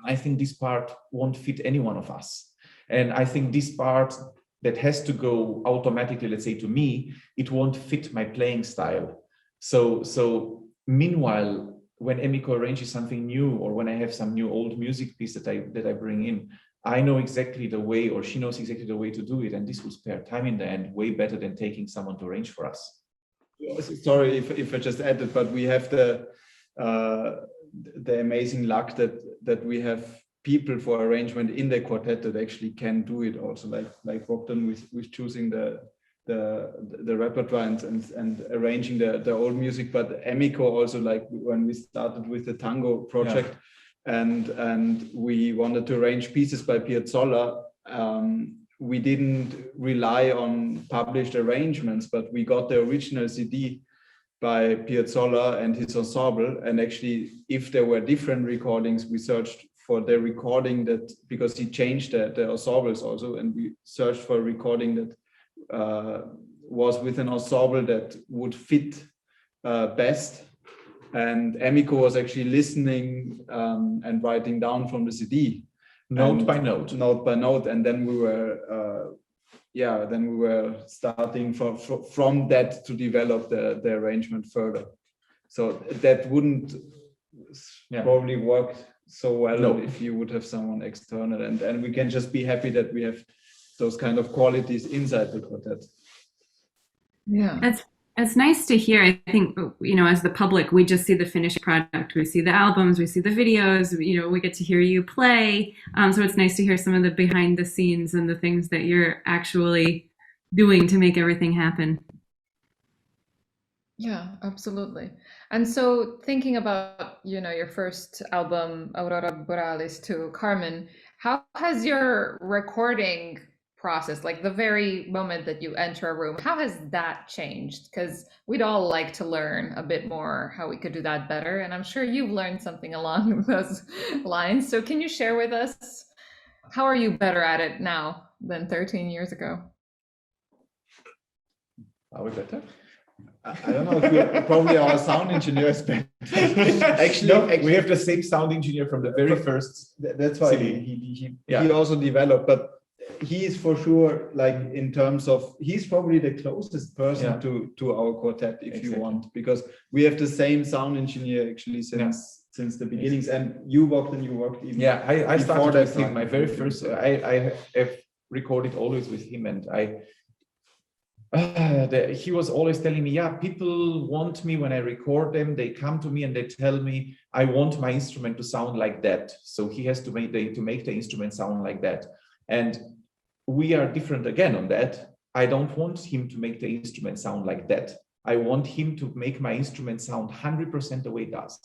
I think this part won't fit any one of us, and I think this part that has to go automatically, let's say, to me, it won't fit my playing style. So meanwhile, when Emiko arranges something new, or when I have some new old music piece that I bring in, I know exactly the way, or she knows exactly the way to do it, and this will spare time in the end, way better than taking someone to arrange for us. Sorry if I just added, but we have the amazing luck that we have people for arrangement in the quartet that actually can do it also, like Bogdan with choosing the repertoire and arranging the old music, but Emiko also, like when we started with the tango project, and we wanted to arrange pieces by Piazzolla, we didn't rely on published arrangements, but we got the original CD by Piazzolla and his ensemble, and actually if there were different recordings, we searched for the recording that, because he changed the ensembles also, and we searched for a recording that was with an ensemble that would fit best. And Emiko was actually listening and writing down from the CD. Note by note. Note by note, and then we were starting from that to develop the arrangement further. So that wouldn't probably work so well if you would have someone external, and we can just be happy that we have those kind of qualities inside the quartet. Yeah. It's nice to hear. I think, as the public, we just see the finished product. We see the albums, we see the videos, we get to hear you play. So it's nice to hear some of the behind the scenes and the things that you're actually doing to make everything happen. Yeah, absolutely. And so thinking about, your first album, Aurora Borealis, to Carmen, how has your recording process, like the very moment that you enter a room, how has that changed? Because we'd all like to learn a bit more how we could do that better. And I'm sure you've learned something along those lines. So can you share with us, how are you better at it now than 13 years ago? Are we better? I don't know if we're probably our sound engineer is better. Actually, we have the same sound engineer from the very first. That's why he also developed, but he is for sure, like, in terms of, he's probably the closest person to our quartet, if you want, because we have the same sound engineer actually since the beginnings. And you worked even. Yeah, I started with him. My very first, I have recorded always with him, and he was always telling me, people want me when I record them, they come to me and they tell me, I want my instrument to sound like that. So he has to make the instrument sound like that. And we are different again on that. I don't want him to make the instrument sound like that. I want him to make my instrument sound 100% the way it does.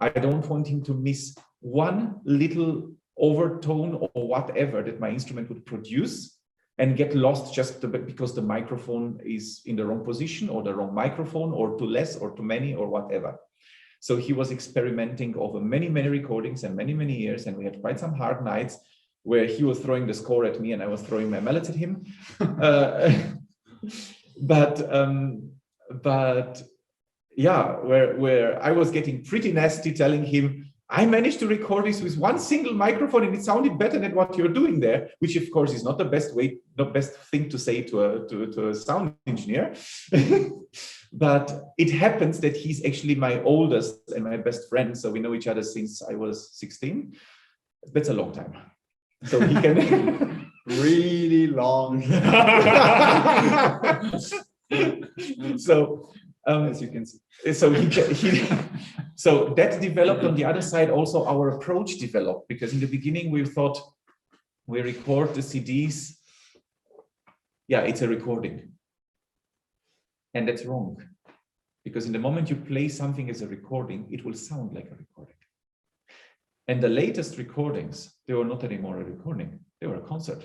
I don't want him to miss one little overtone or whatever that my instrument would produce and get lost just because the microphone is in the wrong position, or the wrong microphone, or too less or too many or whatever. So he was experimenting over many, many recordings and many, many years, and we had quite some hard nights where he was throwing the score at me and I was throwing my melody at him. But yeah, where I was getting pretty nasty, telling him, I managed to record this with one single microphone and it sounded better than what you're doing there, which of course is not the best thing to say to a sound engineer. But it happens that he's actually my oldest and my best friend. So we know each other since I was 16. That's a long time. So he can really long. So as you can see, so that developed. On the other side, also our approach developed, because in the beginning we thought we record the CDs. Yeah, it's a recording, and that's wrong, because in the moment you play something as a recording, it will sound like a recording. And the latest recordings, they were not anymore a recording, they were a concert.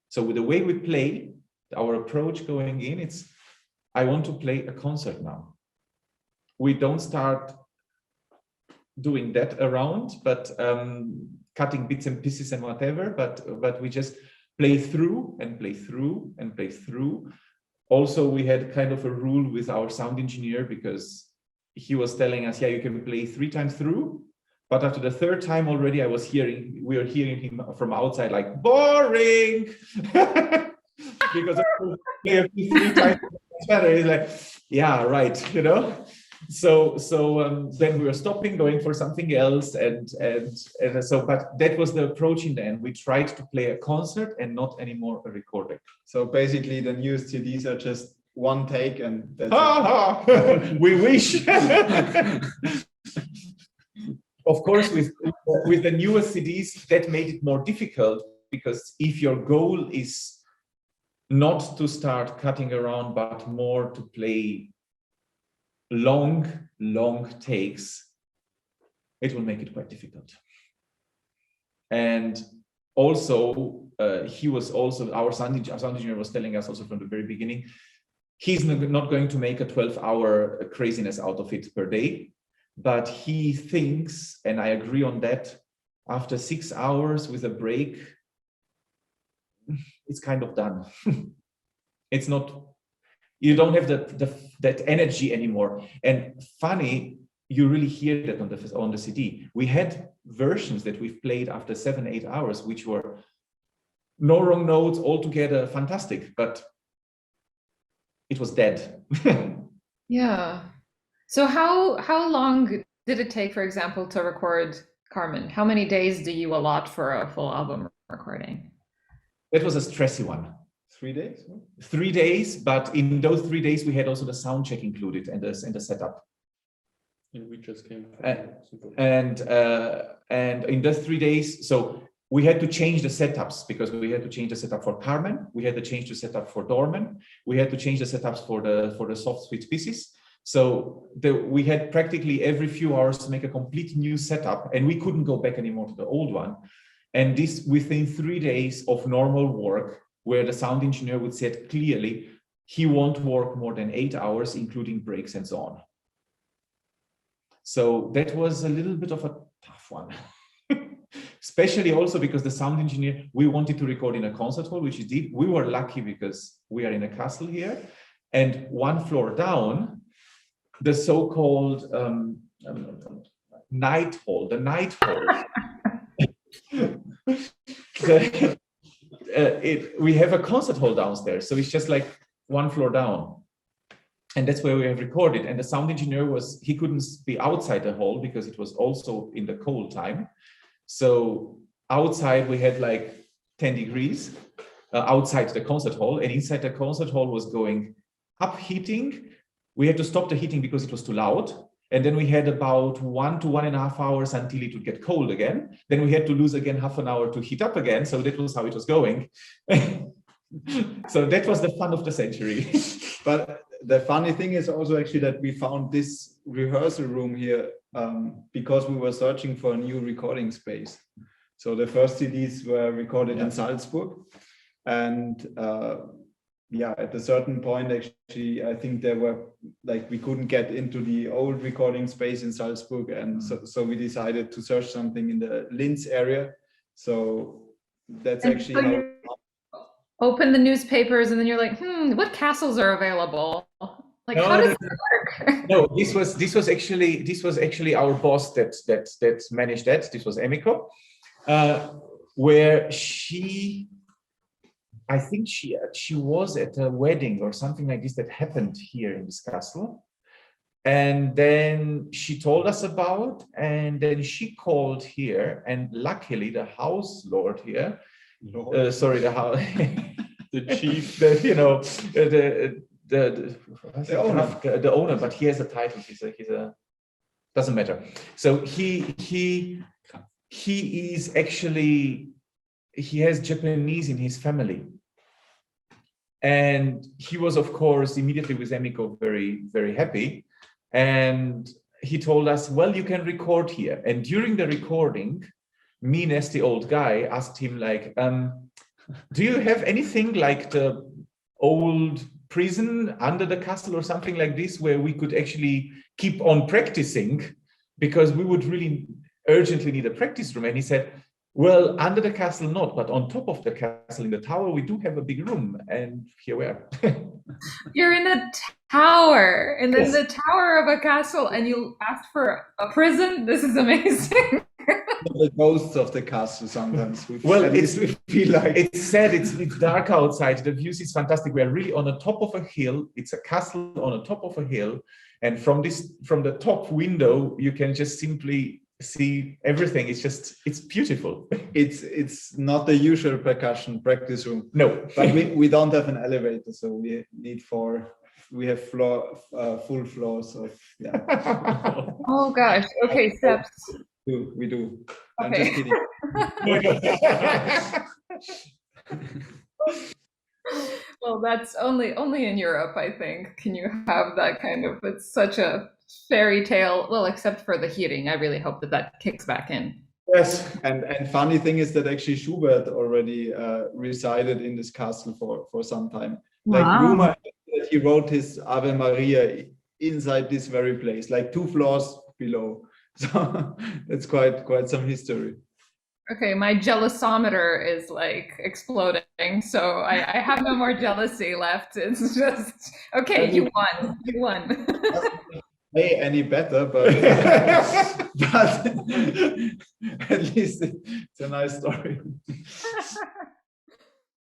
So with the way we play, our approach going in, it's, I want to play a concert now. We don't start doing that around, but cutting bits and pieces and whatever, but we just play through and play through and play through. Also, we had kind of a rule with our sound engineer, because he was telling us, you can play 3 times through. But after the 3rd time already, we were hearing him from outside, like, boring. Because we have 3 times better. He's like, yeah, right, So then we were stopping, going for something else, and so. But that was the approach in the end. We tried to play a concert and not anymore a recording. So basically, the newest CDs are just one take, and that's it. We wish. Of course, with the newest CDs, that made it more difficult, because if your goal is not to start cutting around, but more to play long takes, it will make it quite difficult. And also, our sound engineer was telling us also from the very beginning, he's not going to make a 12-hour craziness out of it per day. But he thinks, and I agree on that, after 6 hours with a break, it's kind of done. It's not, you don't have that energy anymore. And funny, you really hear that on the CD. We had versions that we've played after 7-8 hours, which were no wrong notes, altogether fantastic, but it was dead. Yeah. So how long did it take, for example, to record Carmen? How many days do you allot for a full album recording? That was a stressy one. 3 days? 3 days, but in those 3 days we had also the sound check included and the setup. And we just came. And in those 3 days, so we had to change the setups because we had to change the setup for Carmen. We had to change the setup for Dorman. We had to change the setups for the soft switch pieces. So we had practically every few hours to make a complete new setup, and we couldn't go back anymore to the old one. And this within 3 days of normal work, where the sound engineer would say clearly he won't work more than 8 hours, including breaks and so on. So that was a little bit of a tough one. Especially also because the sound engineer, we wanted to record in a concert hall, which is deep. We were lucky because we are in a castle here. And one floor down, the so-called night hall, we have a concert hall downstairs. So it's just like one floor down. And that's where we have recorded. And the sound engineer he couldn't be outside the hall because it was also in the cold time. So outside we had like 10 degrees outside the concert hall, and inside the concert hall was going up heating. We had to stop the heating because it was too loud. And then we had about 1 to 1.5 hours until it would get cold again. Then we had to lose again half an hour to heat up again. So that was how it was going. So that was the fun of the century. But the funny thing is also actually that we found this rehearsal room here because we were searching for a new recording space. So the first CDs were recorded in Salzburg, and at a certain point, actually, I think there were we couldn't get into the old recording space in Salzburg, and so we decided to search something in the Linz area. So that's actually how. Open the newspapers and then you're like, what castles are available? Like, how does it work? No, this was actually our boss that managed that. This was Emiko, where I think she was at a wedding or something like this that happened here in this castle. And then she told us about, and then she called here, and luckily the house lord here, the house, the chief, the owner, but he has a title. He's a doesn't matter. So he is actually, he has Japanese in his family. And he was, of course, immediately with Emiko very, very happy. And he told us, well, you can record here. And during the recording, me, nasty old guy, asked him like, do you have anything like the old prison under the castle or something like this where we could actually keep on practicing, because we would really urgently need a practice room? And he said, well, under the castle not, but on top of the castle in the tower we do have a big room, and here we are. You're in a tower, and then the tower of a castle, and you asked for a prison? This is amazing. The ghosts of the castle sometimes. We feel like it's sad. It's dark outside. The views is fantastic. We are really on the top of a hill. It's a castle on the top of a hill, and from the top window you can just simply see everything. It's beautiful. It's not the usual percussion practice room. No, but we don't have an elevator, so we need we have full floors of Oh gosh. Okay, steps. We do. Okay. I'm just kidding. Well, that's only in Europe, I think. Can you have that kind of? It's such a fairy tale. Well, except for the heating. I really hope that kicks back in. Yes, and funny thing is that actually Schubert already resided in this castle for some time. Wow. Like rumor that he wrote his Ave Maria inside this very place, like 2 floors below. So it's quite some history. Okay, my jealousometer is like exploding, so I have no more jealousy left. It's just okay. You won. play any better, but but at least it's a nice story.